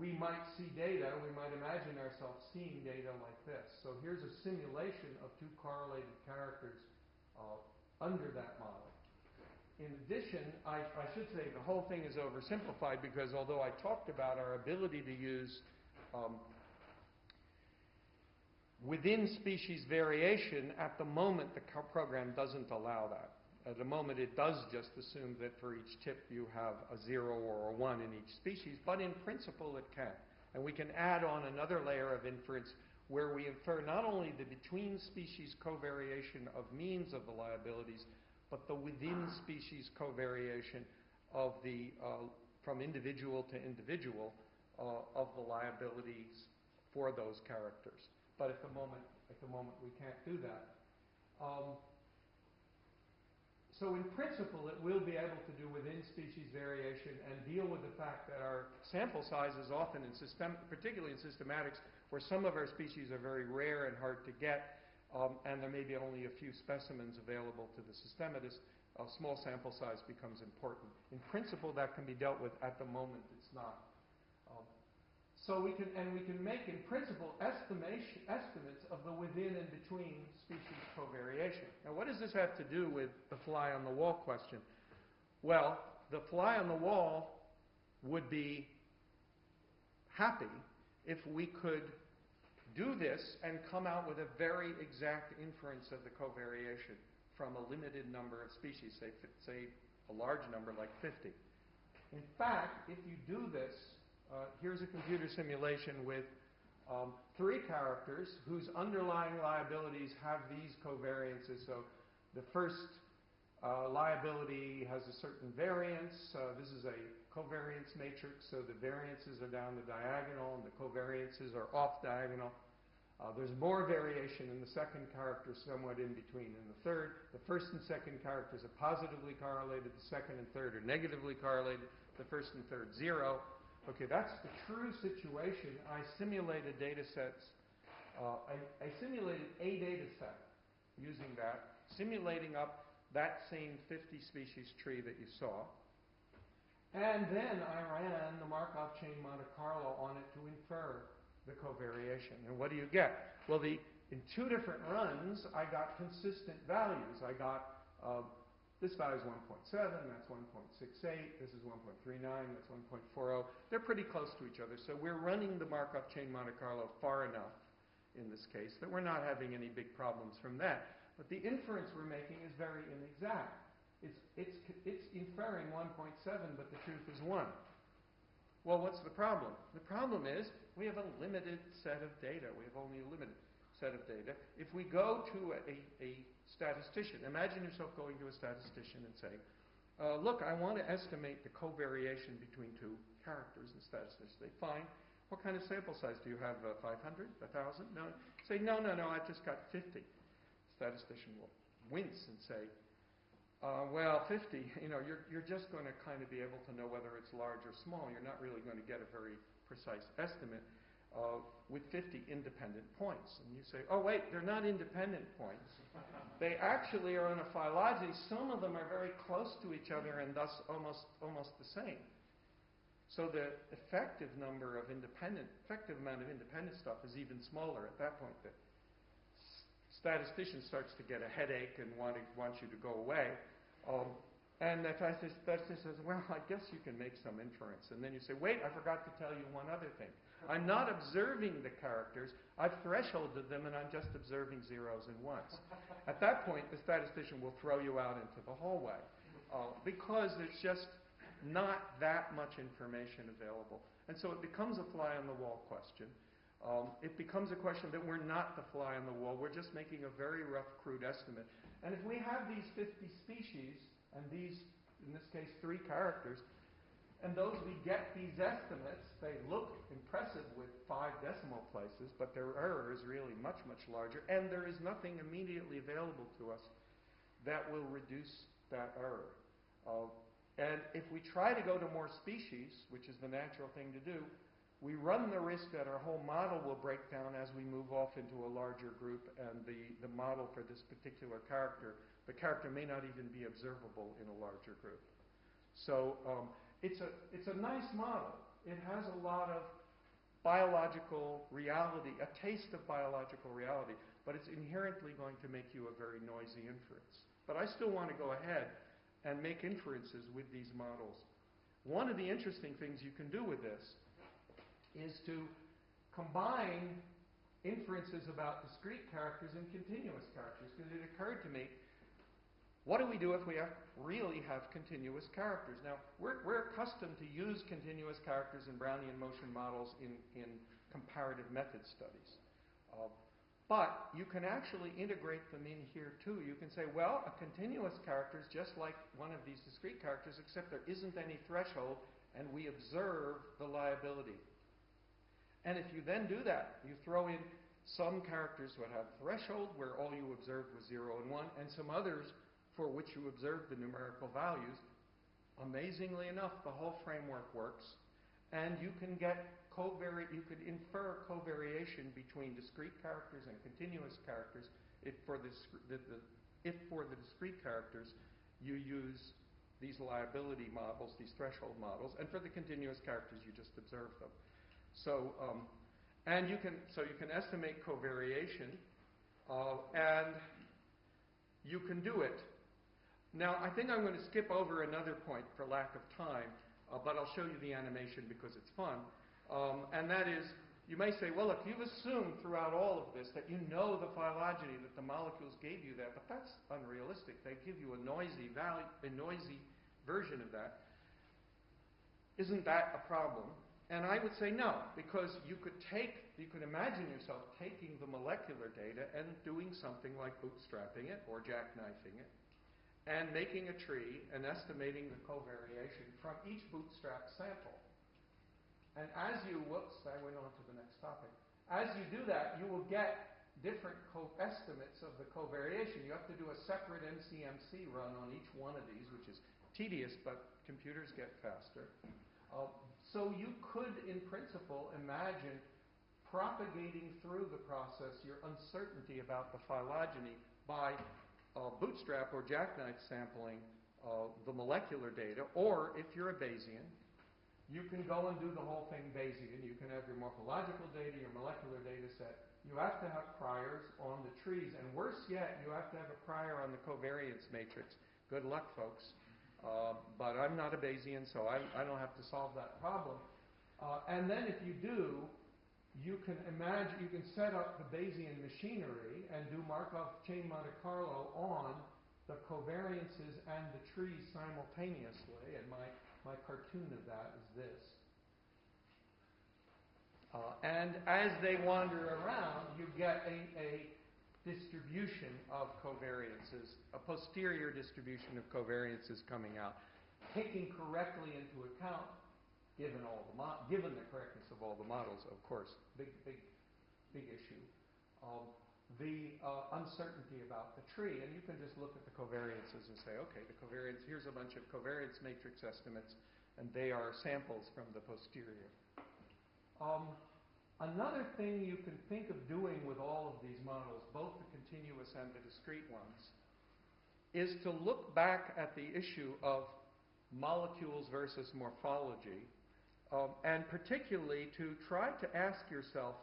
we might see data, we might imagine ourselves seeing data like this. So here's a simulation of 2 correlated characters under that model. In addition, I should say the whole thing is oversimplified because although I talked about our ability to use within species variation, at the moment the program doesn't allow that. At the moment it does just assume that for each tip you have a 0 or a 1 in each species, but in principle it can. And we can add on another layer of inference where we infer not only the between species covariation of means of the liabilities, but the within species covariation of the from individual to individual of the liabilities for those characters. But at the moment we can't do that. So in principle, it will be able to do within species variation and deal with the fact that our sample size is often, particularly in systematics, where some of our species are very rare and hard to get, and there may be only a few specimens available to the systematist, a small sample size becomes important. In principle, that can be dealt with. At the moment, it's not. So we can make, in principle, estimates of the within and between species covariation. Now, what does this have to do with the fly on the wall question? Well, the fly on the wall would be happy if we could do this and come out with a very exact inference of the covariation from a limited number of species, say a large number like 50. In fact, if you do this, here's a computer simulation with 3 characters whose underlying liabilities have these covariances. So the first liability has a certain variance. This is a covariance matrix, so the variances are down the diagonal and the covariances are off diagonal. There's more variation in the second character, somewhat in between in the third. The first and second characters are positively correlated. The second and third are negatively correlated. The first and third, 0. Okay, that's the true situation. I simulated data sets. I simulated a data set using that, simulating up that same 50 species tree that you saw. And then I ran the Markov chain Monte Carlo on it to infer the covariation. And what do you get? Well, in 2 different runs, I got consistent values. I got this value is 1.7, that's 1.68, this is 1.39, that's 1.40. They're pretty close to each other. So we're running the Markov chain Monte Carlo far enough in this case that we're not having any big problems from that. But the inference we're making is very inexact. It's inferring 1.7, but the truth is 1. Well, what's the problem? The problem is we have a limited set of data. We have only a limited set of data. If we go to a statistician, imagine yourself going to a statistician and saying, look, I want to estimate the covariation between 2 characters. And statisticians say, fine. What kind of sample size? Do you have 500, 1,000? No. Say, no, I've just got 50. Statistician will wince and say, well, 50, you're just going to kind of be able to know whether it's large or small. You're not really going to get a very precise estimate with 50 independent points. And you say, oh, wait, they're not independent points. They actually are in a phylogeny. Some of them are very close to each other and thus almost the same. So the effective amount of independent stuff is even smaller at that point. The statistician starts to get a headache and wants you to go away. And the statistician says, well, I guess you can make some inference. And then you say, wait, I forgot to tell you one other thing. I'm not observing the characters. I've thresholded them, and I'm just observing zeros and ones. At that point, the statistician will throw you out into the hallway because there's just not that much information available. And so it becomes a fly-on-the-wall question. It becomes a question that we're not the fly on the wall. We're just making a very rough, crude estimate. And if we have these 50 species, and these, in this case, 3 characters, and we get these estimates, they look impressive with 5 decimal places, but their error is really much, much larger, and there is nothing immediately available to us that will reduce that error. And if we try to go to more species, which is the natural thing to do, we run the risk that our whole model will break down as we move off into a larger group, and the model for this particular character, the character may not even be observable in a larger group. So it's a nice model. It has a lot of biological reality, a taste of biological reality, but it's inherently going to make you a very noisy inference. But I still want to go ahead and make inferences with these models. One of the interesting things you can do with this is to combine inferences about discrete characters and continuous characters, because it occurred to me, what do we do if we really have continuous characters? Now, we're accustomed to use continuous characters in Brownian motion models in comparative method studies. But you can actually integrate them in here too. You can say, well, a continuous character is just like one of these discrete characters, except there isn't any threshold, and we observe the liability. And if you then do that, you throw in some characters that have threshold, where all you observed was 0 and 1, and some others for which you observed the numerical values. Amazingly enough, the whole framework works, and you can infer covariation between discrete characters and continuous characters if for the discrete characters you use these liability models, these threshold models, and for the continuous characters you just observe them. So you can estimate covariation, and you can do it. Now, I think I'm going to skip over another point for lack of time, but I'll show you the animation because it's fun. And that is, you may say, well, look, you've assumed throughout all of this that you know the phylogeny, that the molecules gave you that, but that's unrealistic. They give you a noisy version of that. Isn't that a problem? And I would say no, because you could imagine yourself taking the molecular data and doing something like bootstrapping it or jackknifing it, and making a tree and estimating the covariation from each bootstrap sample. And as I went on to the next topic. As you do that, you will get different estimates of the covariation. You have to do a separate MCMC run on each one of these, which is tedious, but computers get faster. So you could, in principle, imagine propagating through the process your uncertainty about the phylogeny by bootstrap or jackknife sampling the molecular data, or if you're a Bayesian, you can go and do the whole thing Bayesian. You can have your morphological data, your molecular data set. You have to have priors on the trees, and worse yet, you have to have a prior on the covariance matrix. Good luck, folks. But I'm not a Bayesian, so I don't have to solve that problem. And then if you do, you can set up the Bayesian machinery and do Markov chain Monte Carlo on the covariances and the trees simultaneously. And my cartoon of that is this. And as they wander around, you get a distribution of covariances, a posterior distribution of covariances coming out, taking correctly into account, given the correctness of all the models, of course, big issue, the uncertainty about the tree. And you can just look at the covariances and say, okay, here's a bunch of covariance matrix estimates, and they are samples from the posterior. Another thing you can think of doing with all of these models, both the continuous and the discrete ones, is to look back at the issue of molecules versus morphology and particularly to try to ask yourself,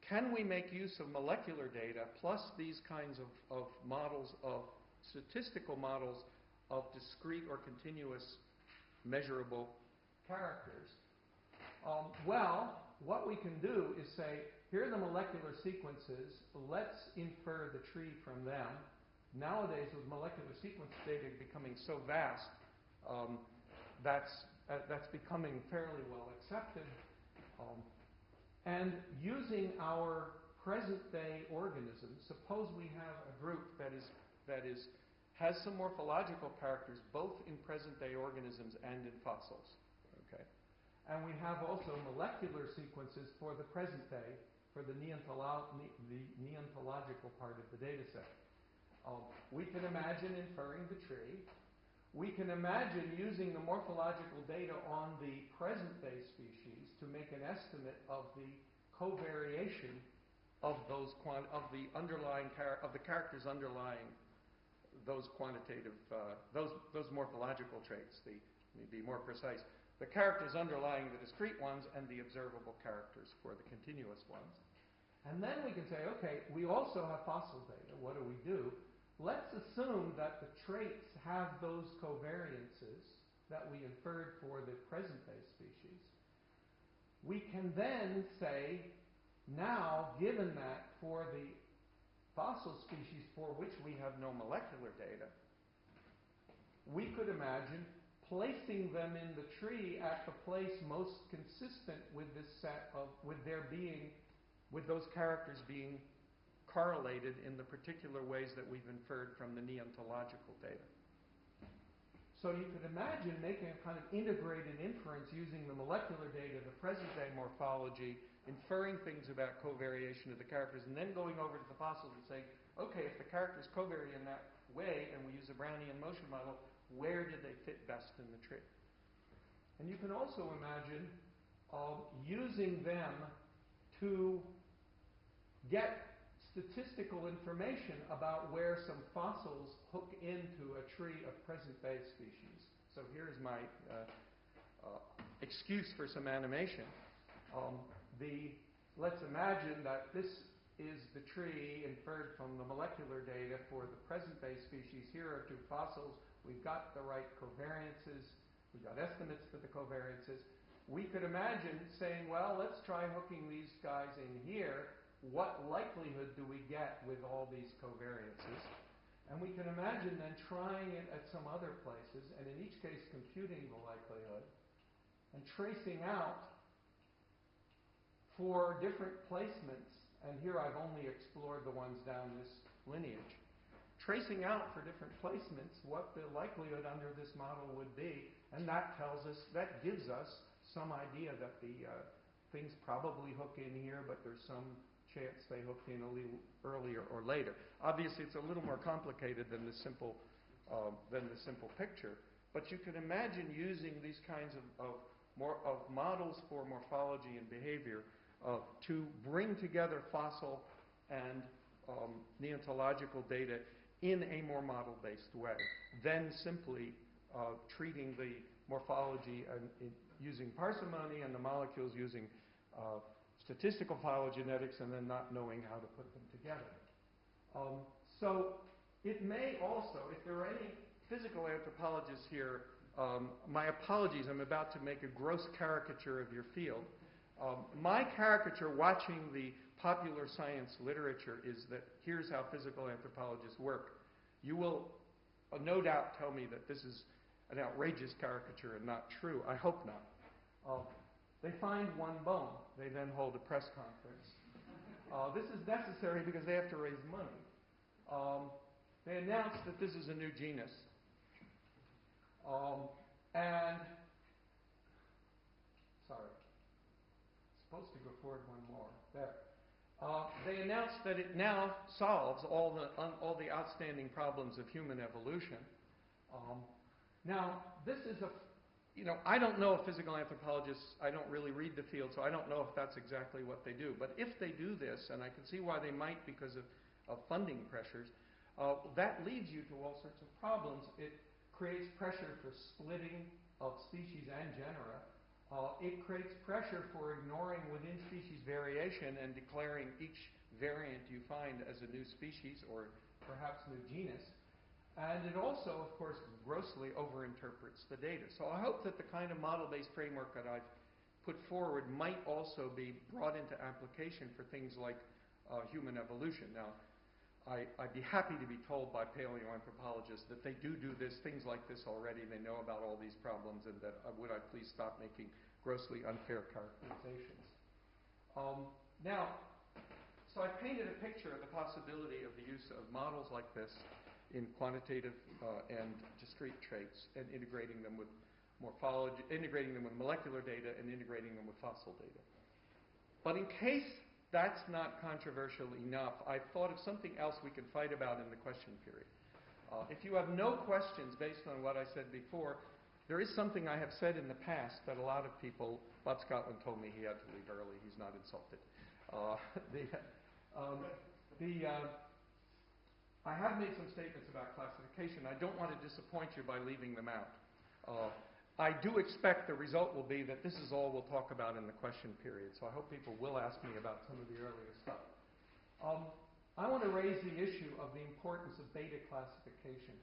can we make use of molecular data plus these kinds of models, of statistical models of discrete or continuous measurable characters? Well, what we can do is say, here are the molecular sequences, let's infer the tree from them. Nowadays, with molecular sequence data becoming so vast, that's becoming fairly well accepted. And using our present-day organisms, suppose we have a group that has some morphological characters both in present-day organisms and in fossils. Okay, and we have also molecular sequences for the present day, for the neontological part of the data set. We can imagine inferring the tree. We can imagine using the morphological data on the present-day species to make an estimate of the covariation of those of the characters underlying those quantitative those morphological traits. Let me be more precise: the characters underlying the discrete ones and the observable characters for the continuous ones. And then we can say, okay, we also have fossil data. What do? Let's assume that the traits have those covariances that we inferred for the present-day species. We can then say, now, given that for the fossil species for which we have no molecular data, we could imagine placing them in the tree at the place most consistent with this set of, with those characters being correlated in the particular ways that we've inferred from the neontological data. So you could imagine making a kind of integrated inference using the molecular data, the present-day morphology, inferring things about covariation of the characters, and then going over to the fossils and saying, okay, if the characters covary in that way, and we use a Brownian motion model, where did they fit best in the tree? And you can also imagine using them to get statistical information about where some fossils hook into a tree of present-day species. So here's my excuse for some animation. Let's imagine that this is the tree inferred from the molecular data for the present-day species. Here are two fossils. We've got the right covariances. We've got estimates for the covariances. We could imagine saying, well, let's try hooking these guys in here. What likelihood do we get with all these covariances? And we can imagine then trying it at some other places, and in each case computing the likelihood, and tracing out for different placements, and here I've only explored the ones down this lineage, tracing out for different placements what the likelihood under this model would be, and that gives us some idea that the things probably hook in here, but there's some chance they hooked in a little earlier or later. Obviously, it's a little more complicated than the simple picture, but you can imagine using these kinds of models for morphology and behavior to bring together fossil and neontological data in a more model-based way, then simply treating the morphology and using parsimony and the molecules using statistical phylogenetics, and then not knowing how to put them together. So it may also, if there are any physical anthropologists here, my apologies, I'm about to make a gross caricature of your field. My caricature watching the popular science literature is that here's how physical anthropologists work. You will no doubt tell me that this is an outrageous caricature and not true. I hope not. They find one bone. They then hold a press conference. This is necessary because they have to raise money. They announce that this is a new genus. Supposed to go forward one more. There. They announced that it now solves all the outstanding problems of human evolution. Now, this is I don't know if physical anthropologists, I don't really read the field, so I don't know if that's exactly what they do. But if they do this, and I can see why they might because of funding pressures, that leads you to all sorts of problems. It creates pressure for splitting of species and genera. it creates pressure for ignoring within species variation and declaring each variant you find as a new species or perhaps new genus. And it also, of course, grossly overinterprets the data. So I hope that the kind of model-based framework that I've put forward might also be brought into application for things like human evolution. Now, I'd be happy to be told by paleoanthropologists that they do things like this already. They know about all these problems, and that would I please stop making grossly unfair characterizations. So I painted a picture of the possibility of the use of models like this in quantitative and discrete traits, and integrating them with morphology, integrating them with molecular data, and integrating them with fossil data. But in case that's not controversial enough, I thought of something else we could fight about in the question period. If you have no questions based on what I said before, there is something I have said in the past that a lot of people, Bob Scotland told me he had to leave early, he's not insulted. I have made some statements about classification. I don't want to disappoint you by leaving them out. I do expect the result will be that this is all we'll talk about in the question period, so I hope people will ask me about some of the earlier stuff. I want to raise the issue of the importance of beta classification.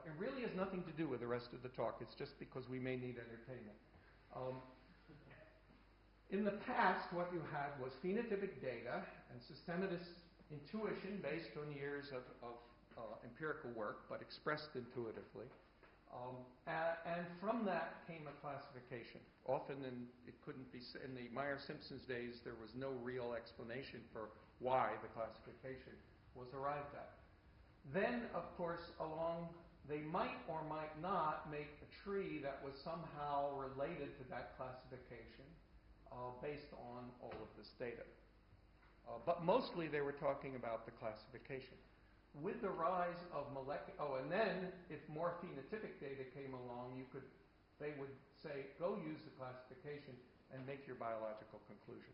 It really has nothing to do with the rest of the talk. It's just because we may need entertainment. In the past, what you had was phenotypic data and systematist intuition based on years of empirical work, but expressed intuitively. And from that came a classification. Often, it couldn't be in the Meyer-Simpson's days, there was no real explanation for why the classification was arrived at. Then, of course, they might or might not make a tree that was somehow related to that classification based on all of this data. But mostly they were talking about the classification. With the rise of and then if more phenotypic data came along, they would say, go use the classification and make your biological conclusion.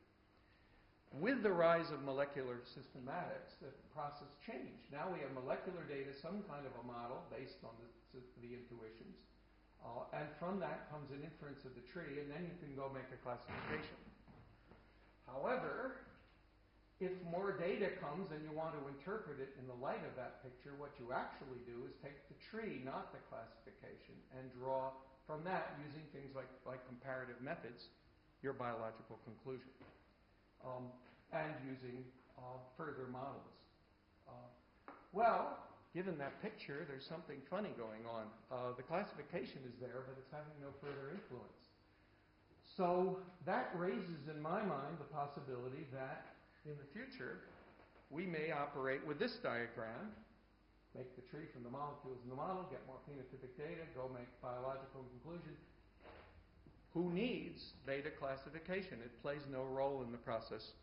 With the rise of molecular systematics, the process changed. Now we have molecular data, some kind of a model based on the intuitions, and from that comes an inference of the tree, and then you can go make a classification. However, if more data comes and you want to interpret it in the light of that picture, what you actually do is take the tree, not the classification, and draw from that, using things like comparative methods, your biological conclusion, and using further models. Well, given that picture, there's something funny going on. The classification is there, but it's having no further influence. So that raises in my mind the possibility that in the future, we may operate with this diagram, make the tree from the molecules in the model, get more phenotypic data, go make biological conclusion. Who needs beta classification? It plays no role in the process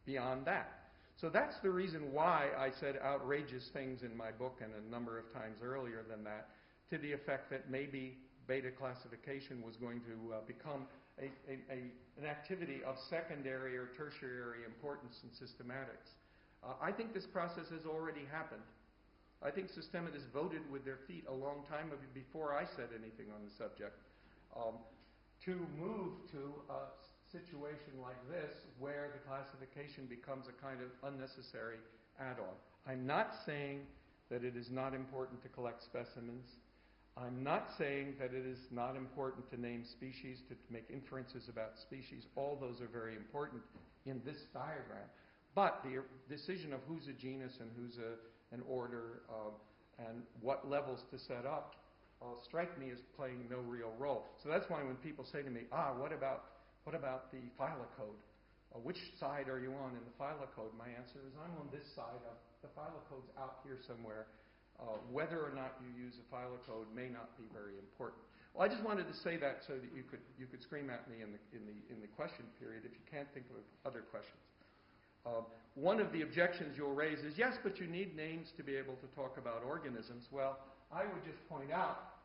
beyond that. So that's the reason why I said outrageous things in my book and a number of times earlier than that, to the effect that maybe beta classification was going to become an activity of secondary or tertiary importance in systematics. I think this process has already happened. I think systematists voted with their feet a long time before I said anything on the subject to move to a situation like this where the classification becomes a kind of unnecessary add-on. I'm not saying that it is not important to collect specimens. I'm not saying that it is not important to name species, to make inferences about species. All those are very important in this diagram. But the decision of who's a genus and who's an order and what levels to set up strike me as playing no real role. So that's why when people say to me, what about the phyllocode? Which side are you on in the phyllocode? My answer is I'm on this side. The phylocode's out here somewhere. Whether or not you use a phyllocode may not be very important. Well, I just wanted to say that so that you could scream at me in the question period if you can't think of other questions. One of the objections you'll raise is, yes, but you need names to be able to talk about organisms. Well, I would just point out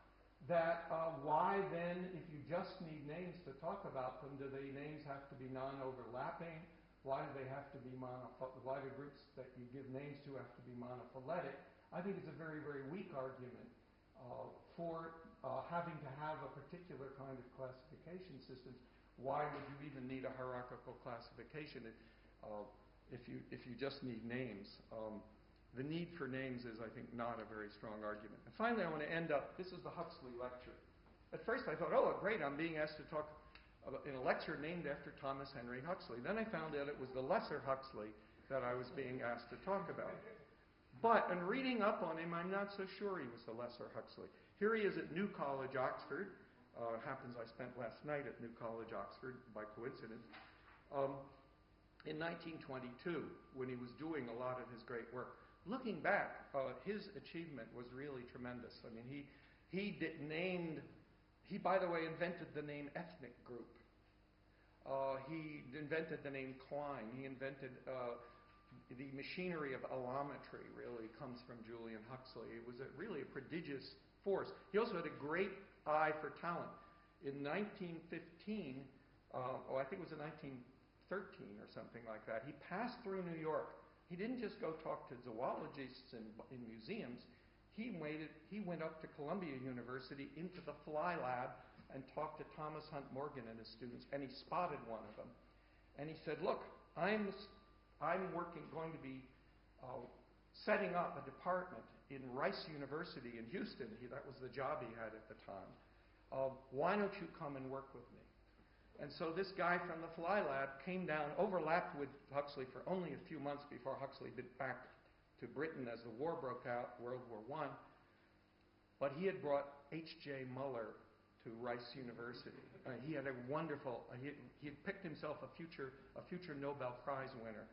that why then, if you just need names to talk about them, do the names have to be non-overlapping? Why do they have to be why do groups that you give names to have to be monophyletic? I think it's a very, very weak argument for having to have a particular kind of classification system, why would you even need a hierarchical classification if you just need names? The need for names is, I think, not a very strong argument. And finally, I want to end up, this is the Huxley lecture. At first I thought, oh, great, I'm being asked to talk in a lecture named after Thomas Henry Huxley. Then I found out it was the lesser Huxley that I was being asked to talk about. But in reading up on him, I'm not so sure he was the lesser Huxley. Here he is at New College, Oxford. Happens I spent last night at New College, Oxford, by coincidence. In 1922, when he was doing a lot of his great work. Looking back, his achievement was really tremendous. I mean, he, by the way, invented the name ethnic group. He invented the name Klein. He invented the machinery of allometry, really comes from Julian Huxley. It was really a prodigious force. He also had a great eye for talent. In 1915, I think it was in 1913 or something like that, he passed through New York. He didn't just go talk to zoologists in museums. He went up to Columbia University into the Fly Lab and talked to Thomas Hunt Morgan and his students, and he spotted one of them. And he said, look, I'm going to be setting up a department in Rice University in Houston. That was the job he had at the time. Why don't you come and work with me? And so this guy from the Fly Lab came down, overlapped with Huxley for only a few months before Huxley went back to Britain as the war broke out, World War I. But he had brought H.J. Muller to Rice University. He had a wonderful, he had picked himself a future Nobel Prize winner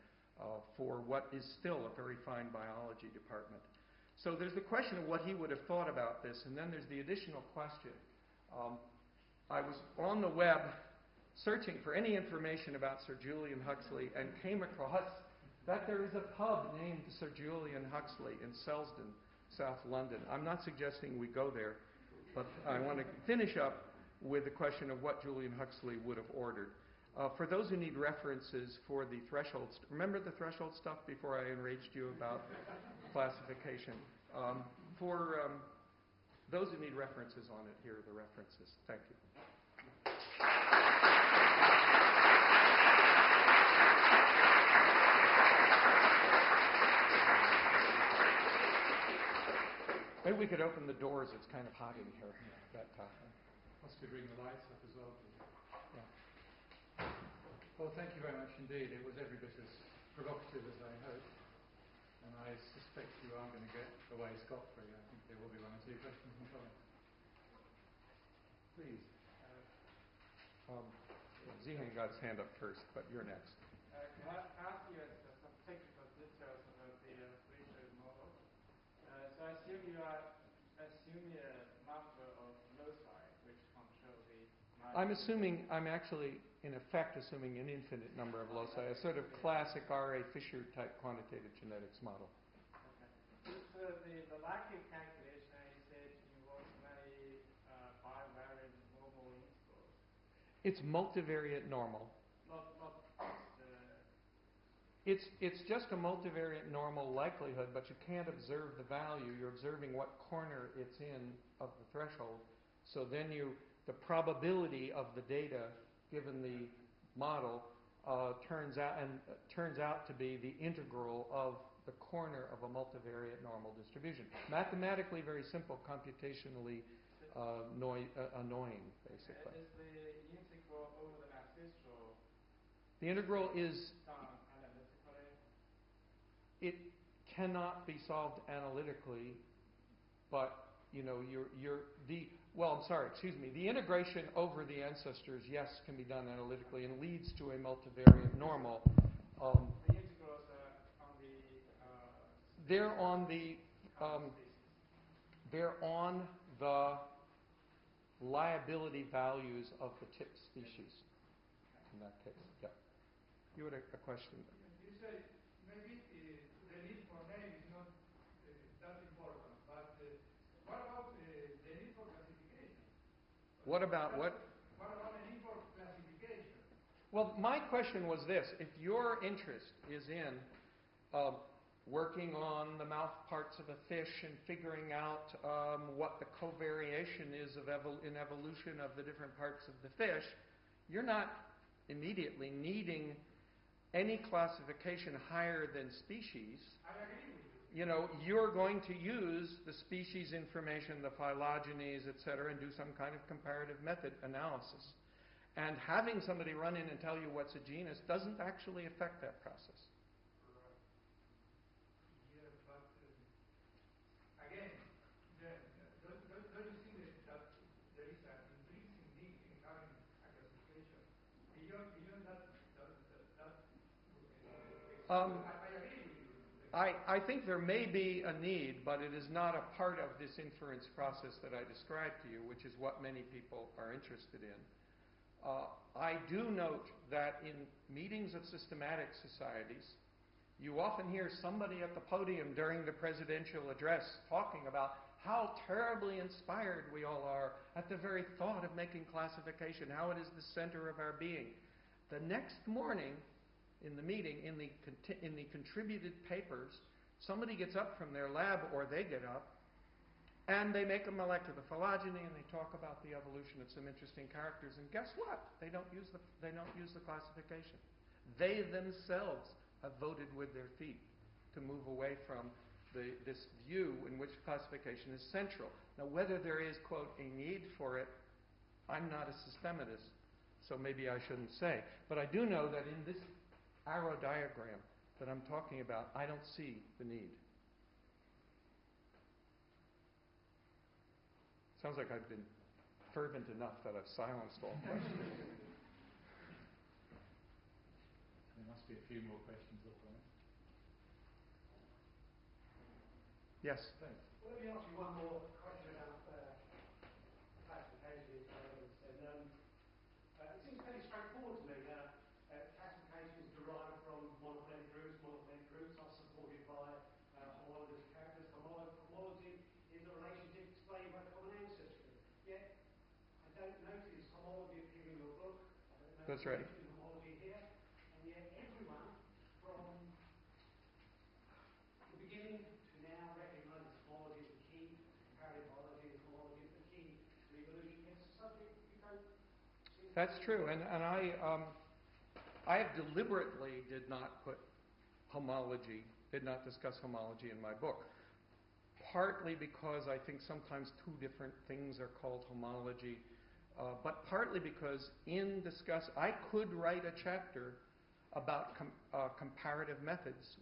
for what is still a very fine biology department. So there's the question of what he would have thought about this, and then there's the additional question. I was on the web searching for any information about Sir Julian Huxley and came across that there is a pub named Sir Julian Huxley in Selsdon, South London. I'm not suggesting we go there, but I want to finish up with the question of what Julian Huxley would have ordered. For those who need references for the threshold, remember the threshold stuff before I enraged you about classification? For those who need references on it, here are the references. Thank you. Maybe we could open the doors. It's kind of hot in here. Must we bring the lights up as well, please? Yeah. Well, thank you very much indeed. It was every bit as provocative as I hoped. And I suspect you are going to get away scot-free. I think there will be one or two questions and comments. Please. Zihan got his hand up first, but you're next. Can I ask you some technical details about the threshold model? So I assume you are assuming a number of loci which control the... I'm actually, in effect, assuming an infinite number of loci, a sort of classic R.A. Fisher type quantitative genetics model. Okay. So the likely calculation I said involves many bivariate normal intervals. It's multivariate normal. It's just a multivariate normal likelihood, but you can't observe the value. You're observing what corner it's in of the threshold. So then the probability of the data given the model turns out to be the integral of the corner of a multivariate normal distribution. Mathematically very simple, computationally annoying, basically. Is the integral over the ancestral? The integral is... done analytically? It cannot be solved analytically, but the integration over the ancestors, yes, can be done analytically and leads to a multivariate normal. The integrals are on the... they're on the liability values of the tip species. In that case, yeah. You had a question. You say maybe the need for name is not that important, but what about the need for classification? What about what? What about the need for classification? Well, my question was this. If your interest is in working on the mouth parts of a fish and figuring out what the covariation is in evolution of the different parts of the fish, you're not immediately needing any classification higher than species. I agree with you. You know, you're going to use the species information, the phylogenies, etc., and do some kind of comparative method analysis. And having somebody run in and tell you what's a genus doesn't actually affect that process. Right. Yeah, but again, don't you think that there is an intrinsic need in having a classification beyond that? I agree with you. I think there may be a need, but it is not a part of this inference process that I described to you, which is what many people are interested in. I do note that in meetings of systematic societies, you often hear somebody at the podium during the presidential address talking about how terribly inspired we all are at the very thought of making classification, how it is the center of our being. The next morning in the meeting, in the contributed papers, somebody gets up from their lab, or they get up, and they make a molecular phylogeny, and they talk about the evolution of some interesting characters. And guess what? They don't use the classification. They themselves have voted with their feet to move away from this view in which classification is central. Now, whether there is, quote, a need for it, I'm not a systematist, so maybe I shouldn't say. But I do know that in this arrow diagram that I'm talking about, I don't see the need. Sounds like I've been fervent enough that I've silenced all questions. There must be a few more questions otherwise. Yes, Thanks. Well, let me ask you one more question about classification in terms. And it seems fairly straightforward to me that classification is derived from monophyletic groups. Monophyletic groups are supported by homologous characters. Homology is a relationship explained by common ancestry. Yet, I don't notice homology appearing in your book. I don't That's right. notice homology here. And yet everyone from the beginning to now recognizes homology as the key. Comparative biology is homology as the key to evolution. It's a subject you don't seem to. That's true. And I deliberately did not discuss homology in my book. Partly because I think sometimes two different things are called homology, but partly because I could write a chapter about comparative methods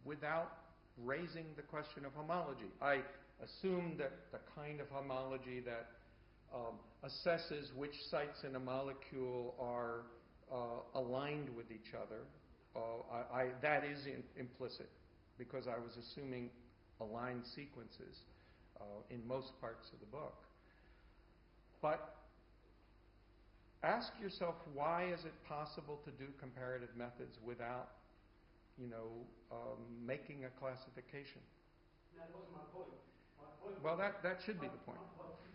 without raising the question of homology. I assume that the kind of homology that assesses which sites in a molecule are aligned with each other, that is implicit, because I was assuming aligned sequences in most parts of the book. But ask yourself, why is it possible to do comparative methods without, making a classification? No, that wasn't my point. My point. Well, that should be the point.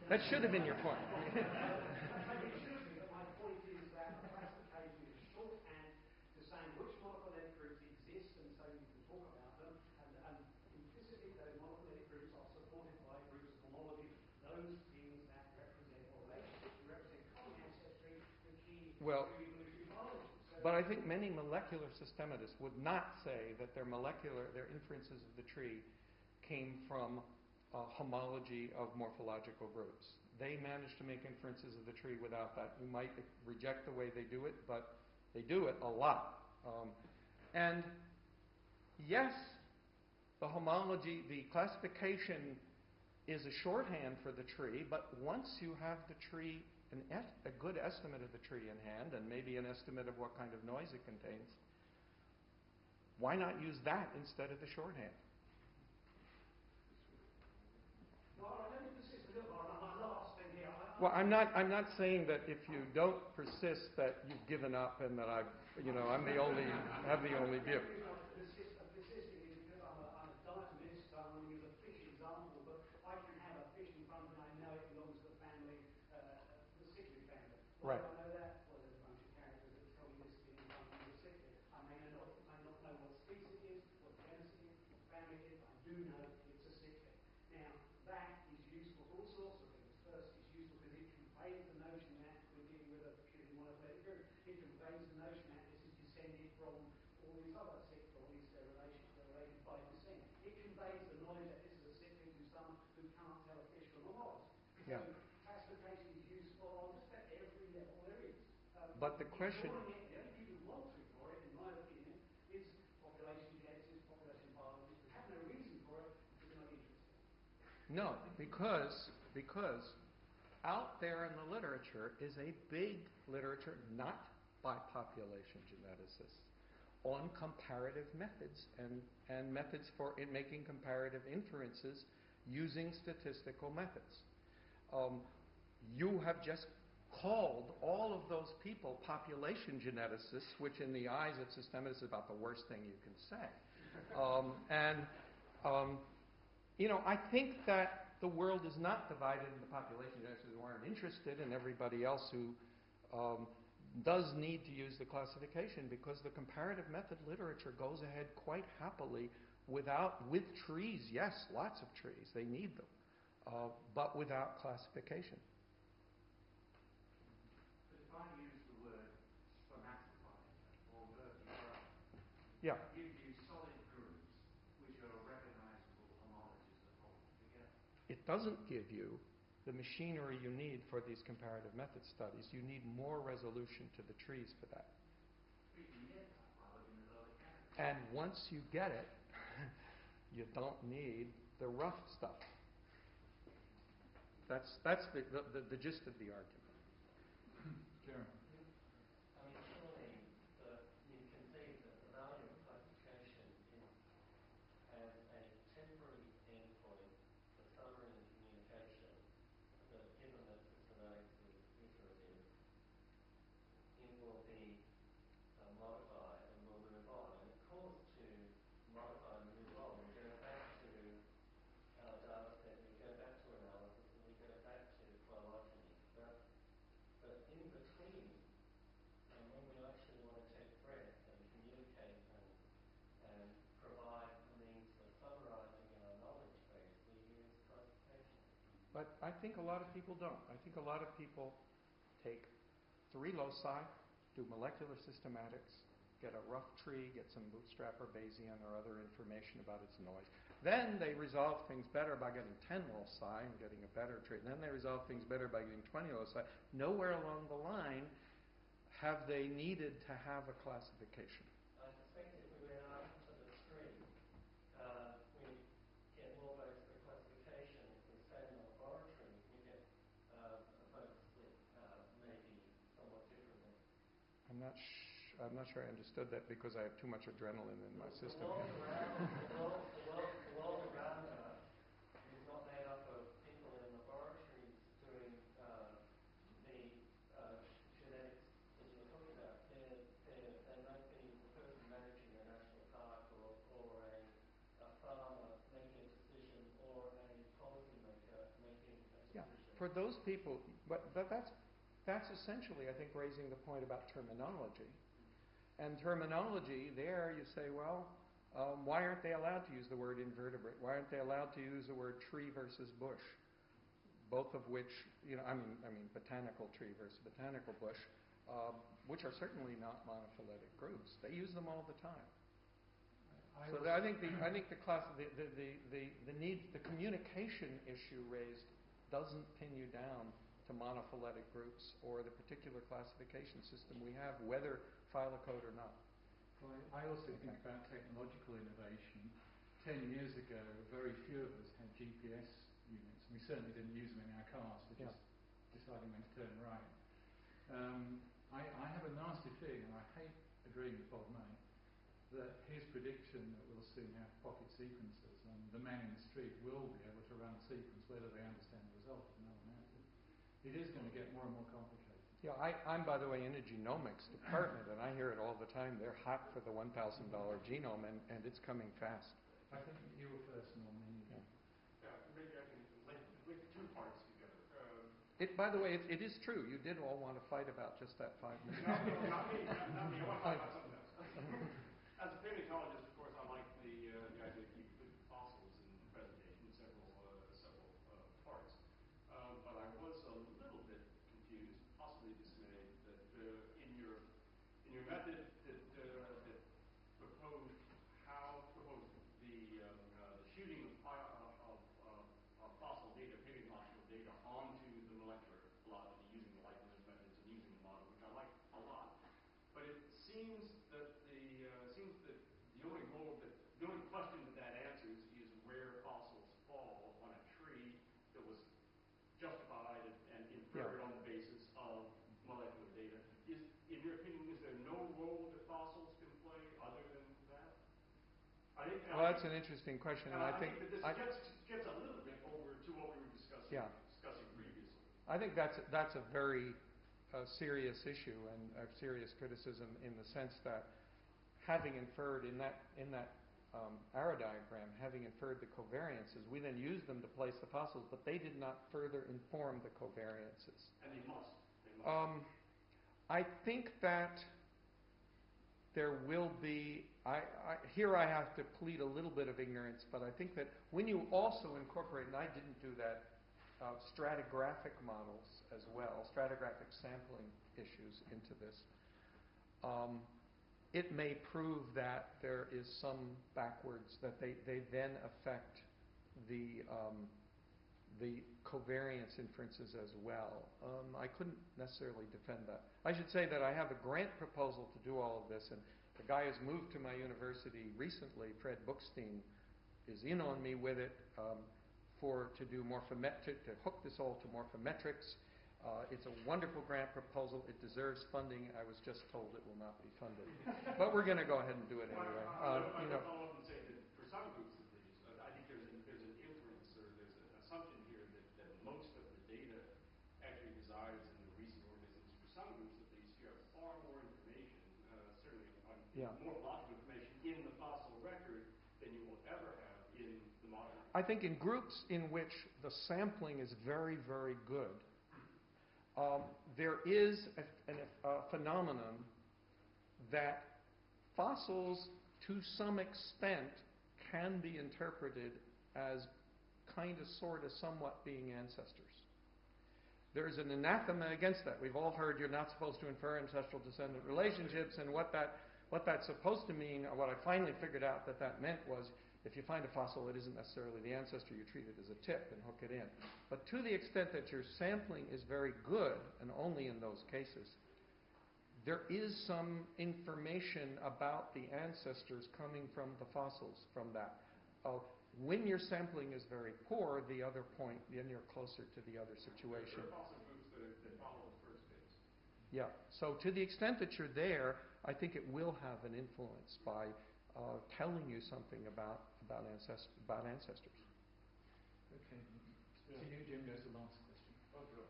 That should have been your point. Maybe it should be, but my point is that classification is shorthand to saying which monophyletic groups exist, and so you can talk about them, and implicitly those monophyletic groups are supported by groups of homology, those things that represent, or relationships that represent common ancestry, the key to evolutionary biology. But I think many molecular systematists would not say that their inferences of the tree came from homology of morphological groups. They managed to make inferences of the tree without that. You might reject the way they do it, but they do it a lot. And yes, the homology, the classification is a shorthand for the tree, but once you have the tree, a good estimate of the tree in hand, and maybe an estimate of what kind of noise it contains, why not use that instead of the shorthand? Well, I'm not saying that if you don't persist that you've given up and that have the only view. I'm persisting is because I'm a diatomist, so I'm going to use a fish example, but I can have a fish in front of me, I know it belongs to the family, the cichlid family. Why Right. do I know that? Well, there's a bunch of characters that tell me this thing in front of me, the cichlid. I may not know what species it is, what genus it is, do know it's a cyclic. Now, that is useful for all sorts of things. First, it's useful because it conveys the notion that we're dealing with a purely monophyletic group. It conveys the notion that this is descended from all these other cyclic, all these relations that are related by descent. It conveys the knowledge that this is a cyclic to someone who can't tell a fish from a moth. Yeah. So classification is useful on just about every level there is. But the question... The only people who want to ignore it, in my opinion, is population geneticists, population biologists, who have no reason for it because they're not interested. No, because out there in the literature is a big literature, not by population geneticists, on comparative methods and methods for making comparative inferences using statistical methods. You have just called all of those people population geneticists, which in the eyes of systematists is about the worst thing you can say. I think that the world is not divided into population geneticists who aren't interested and everybody else who does need to use the classification, because the comparative method literature goes ahead quite happily with trees. Yes, lots of trees. They need them. But without classification. But if I use the word spermatophyte or vertebrate, Yeah. it gives you solid groups which are recognizable homologies that hold them together. It doesn't give you the machinery you need for these comparative method studies. You need more resolution to the trees for that. You can get that by looking at other categories. And once you get it, you don't need the rough stuff. That's the gist of the argument. Jeremy. I mean, surely you concede that the value of classification is as a temporary endpoint for summary and communication, that given that systematics is iterative, it will be modified and will move on. And of course, to modify and move on, we go back to our data set, we go back to analysis, and we go back to phylogeny. But in between, when we actually want to take breath and communicate and provide a means for summarizing our knowledge base, we use classification. But I think a lot of people don't. I think a lot of people take 3 loci, do molecular systematics, get a rough tree, get some bootstrap or Bayesian or other information about its noise. Then they resolve things better by getting 10 loci and getting a better tree. And then they resolve things better by getting 20 loci. Nowhere along the line have they needed to have a classification. I suspect if we went out into the street, we get more votes for classification. If we stay in the laboratory, we get votes that maybe somewhat differently. I'm not sure I understood that because I have too much adrenaline in my system. The world around us is not made up of people in laboratories doing the genetics that you're talking about. They might be the person managing a national park or a farmer making a decision or a policymaker making a decision. Yeah, for those people, but that's essentially, I think, raising the point about terminology. And terminology, there you say, well, why aren't they allowed to use the word invertebrate? Why aren't they allowed to use the word tree versus bush? Both of which, I mean, botanical tree versus botanical bush, which are certainly not monophyletic groups. They use them all the time. I think the communication issue raised doesn't pin you down to monophyletic groups or the particular classification system we have, whether phylocote or not. Well, I also think about technological innovation. 10 years ago, very few of us had GPS units. We certainly didn't use them in our cars for just deciding when to turn right. I have a nasty feeling, and I hate agreeing with Bob May, that his prediction that we'll soon have pocket sequences and the man in the street will be able to run a sequence whether they understand the result or no one else. It is going to get more and more complicated. Yeah, I'm, by the way, in a genomics department, and I hear it all the time. They're hot for the $1,000 genome, and it's coming fast. I think you were first, Norman. Yeah, maybe I can link 2 points together. By the way, it is true. You did all want to fight about just that 5 minutes. No, not me. I want to talk about something else. As a paleontologist, of course, I like the idea that you include fossils in imputing of fossil data, paleontological data, onto the molecular phylogeny using the likeness methods and using the model, which I like a lot. But it seems that the only question that answers is where fossils fall on a tree that was justified and inferred on the basis of molecular data. In your opinion, is there no role that fossils can play other than that? Well, that's an interesting question, and I think that this gets a little bit over to what we were discussing previously. I think that's a very serious issue and a serious criticism in the sense that having inferred in that arrow diagram, having inferred the covariances, we then use them to place the fossils, but they did not further inform the covariances. And they must. I think that there will be, here I have to plead a little bit of ignorance, but I think that when you also incorporate, and I didn't do that, stratigraphic models as well, stratigraphic sampling issues into this, it may prove that there is some backwards, that they then affect the covariance inferences as well. I couldn't necessarily defend that. I should say that I have a grant proposal to do all of this, and the guy who's moved to my university recently, Fred Bookstein, is in on me with it to do to hook this all to morphometrics. It's a wonderful grant proposal. It deserves funding. I was just told it will not be funded, but we're going to go ahead and do it anyway. I'm going to follow up and say that for some groups at least, I think there's an inference or there's an assumption here that most of the data actually resides in the recent organisms. For some groups at least, you have far more information, certainly more logical information in the fossil record than you will ever have in the modern. I think in groups in which the sampling is very, very good, there is a phenomenon that fossils, to some extent, can be interpreted as kind of, sort of, somewhat being ancestors. There is an anathema against that. We've all heard you're not supposed to infer ancestral descendant relationships, and what that's supposed to mean, or what I finally figured out that meant was, if you find a fossil that isn't necessarily the ancestor, you treat it as a tip and hook it in. But to the extent that your sampling is very good, and only in those cases, there is some information about the ancestors coming from the fossils from that. When your sampling is very poor, the other point, then you're closer to the other situation. There are fossil groups that follow the first case. Yeah. So to the extent that you're there, I think it will have an influence by telling you something about ancestors. Okay. To you, Jim, goes the last question.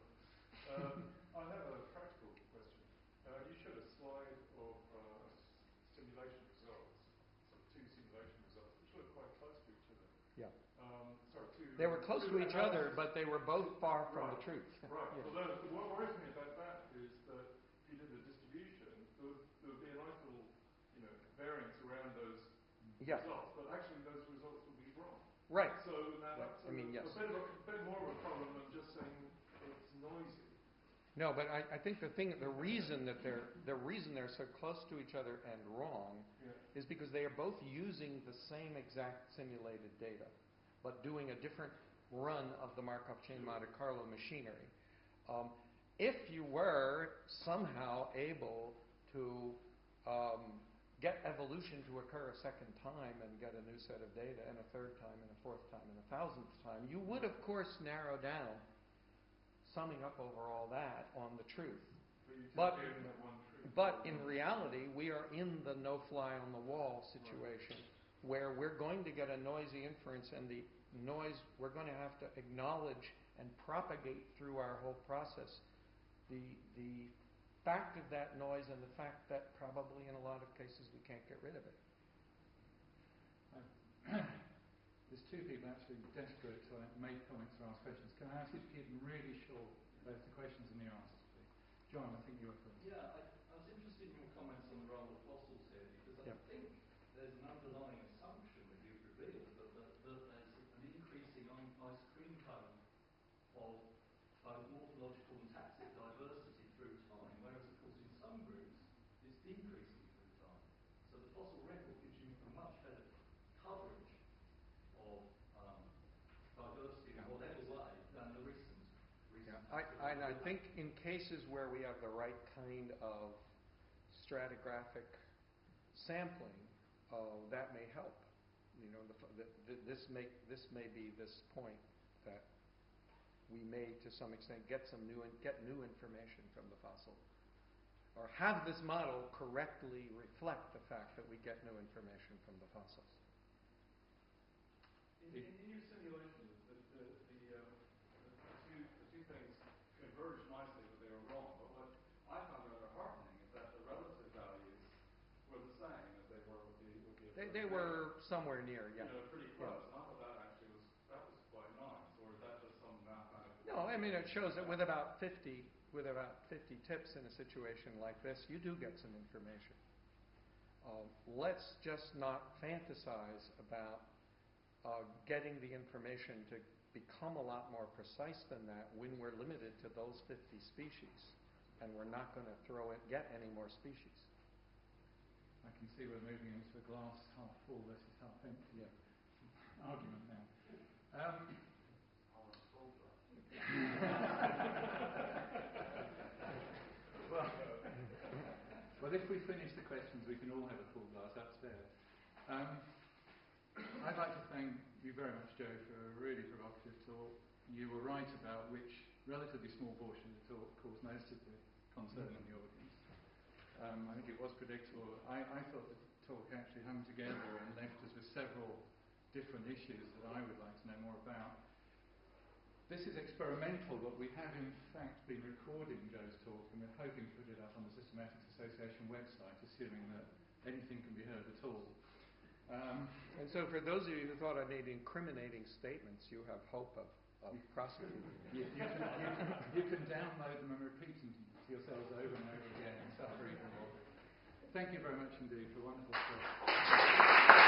Okay. I have a practical question. You showed a slide of simulation results, so two simulation results, which look quite close to each other. Yeah. They were close to each other, but they were both far from the truth. Right. Yeah. Well, what worries me about that is that if you did a distribution, there would be a nice little, variance around those results, but actually those results would be wrong. Right. So now that's a bit more of a problem than just saying it's noisy. No, but I think the reason they're so close to each other and wrong is because they are both using the same exact simulated data, but doing a different run of the Markov chain Monte Carlo machinery. If you were somehow able to get evolution to occur a second time and get a new set of data, and a third time, and a fourth time, and a thousandth time, you would, of course, narrow down, summing up over all that, on the truth. But in reality, we are in the no-fly-on-the-wall situation, where we're going to get a noisy inference, and the noise, we're going to have to acknowledge and propagate through our whole process the fact of that noise and the fact that probably in a lot of cases we can't get rid of it. There's two people actually desperate to make comments or ask questions. Can I ask you to keep them really short, both the questions and the answers, please? John, I think you were first. Yeah, I was interested in your comments on the role of fossils here, because I think there's an underlying assumption that you've revealed that there's an increasing ice cream cone of both morphological and taxic diversity through time, whereas, of course, in some groups it's decreasing through time. So the fossil record gives you a much better coverage of I think in cases where we have the right kind of stratigraphic sampling, that may help. You know, this may be this point that we may, to some extent, get new information from the fossil, or have this model correctly reflect the fact that we get new information from the fossils. In your simulation, the two things converged nicely, but they were wrong. But what I found rather heartening is that the relative values were the same as they were with the They were somewhere near, yeah. You know, pretty close. And I thought that actually was quite nice. Or is that just some mathematical? No, I mean it shows that with about 50 tips in a situation like this, you do get some information. Let's just not fantasize about getting the information to become a lot more precise than that when we're limited to those 50 species, and we're not going to get any more species. I can see we're moving into a glass half full versus half empty argument now. Well, if we finish the questions, we can all have a full glass upstairs. I'd like to thank you very much, Joe, for a really provocative talk. You were right about which relatively small portion of the talk caused most of the concern in the audience. I think it was predictable. I thought the talk actually hung together and left us with several different issues that I would like to know more about. This is experimental, but we have in fact been recording Joe's talk, and we're hoping to put it up on the Systematics Association website, assuming that anything can be heard at all. And so for those of you who thought I made incriminating statements, you have hope of prosecuting me. You can download them and repeat them to yourselves over and over again and suffer even more. Thank you very much indeed for a wonderful talk.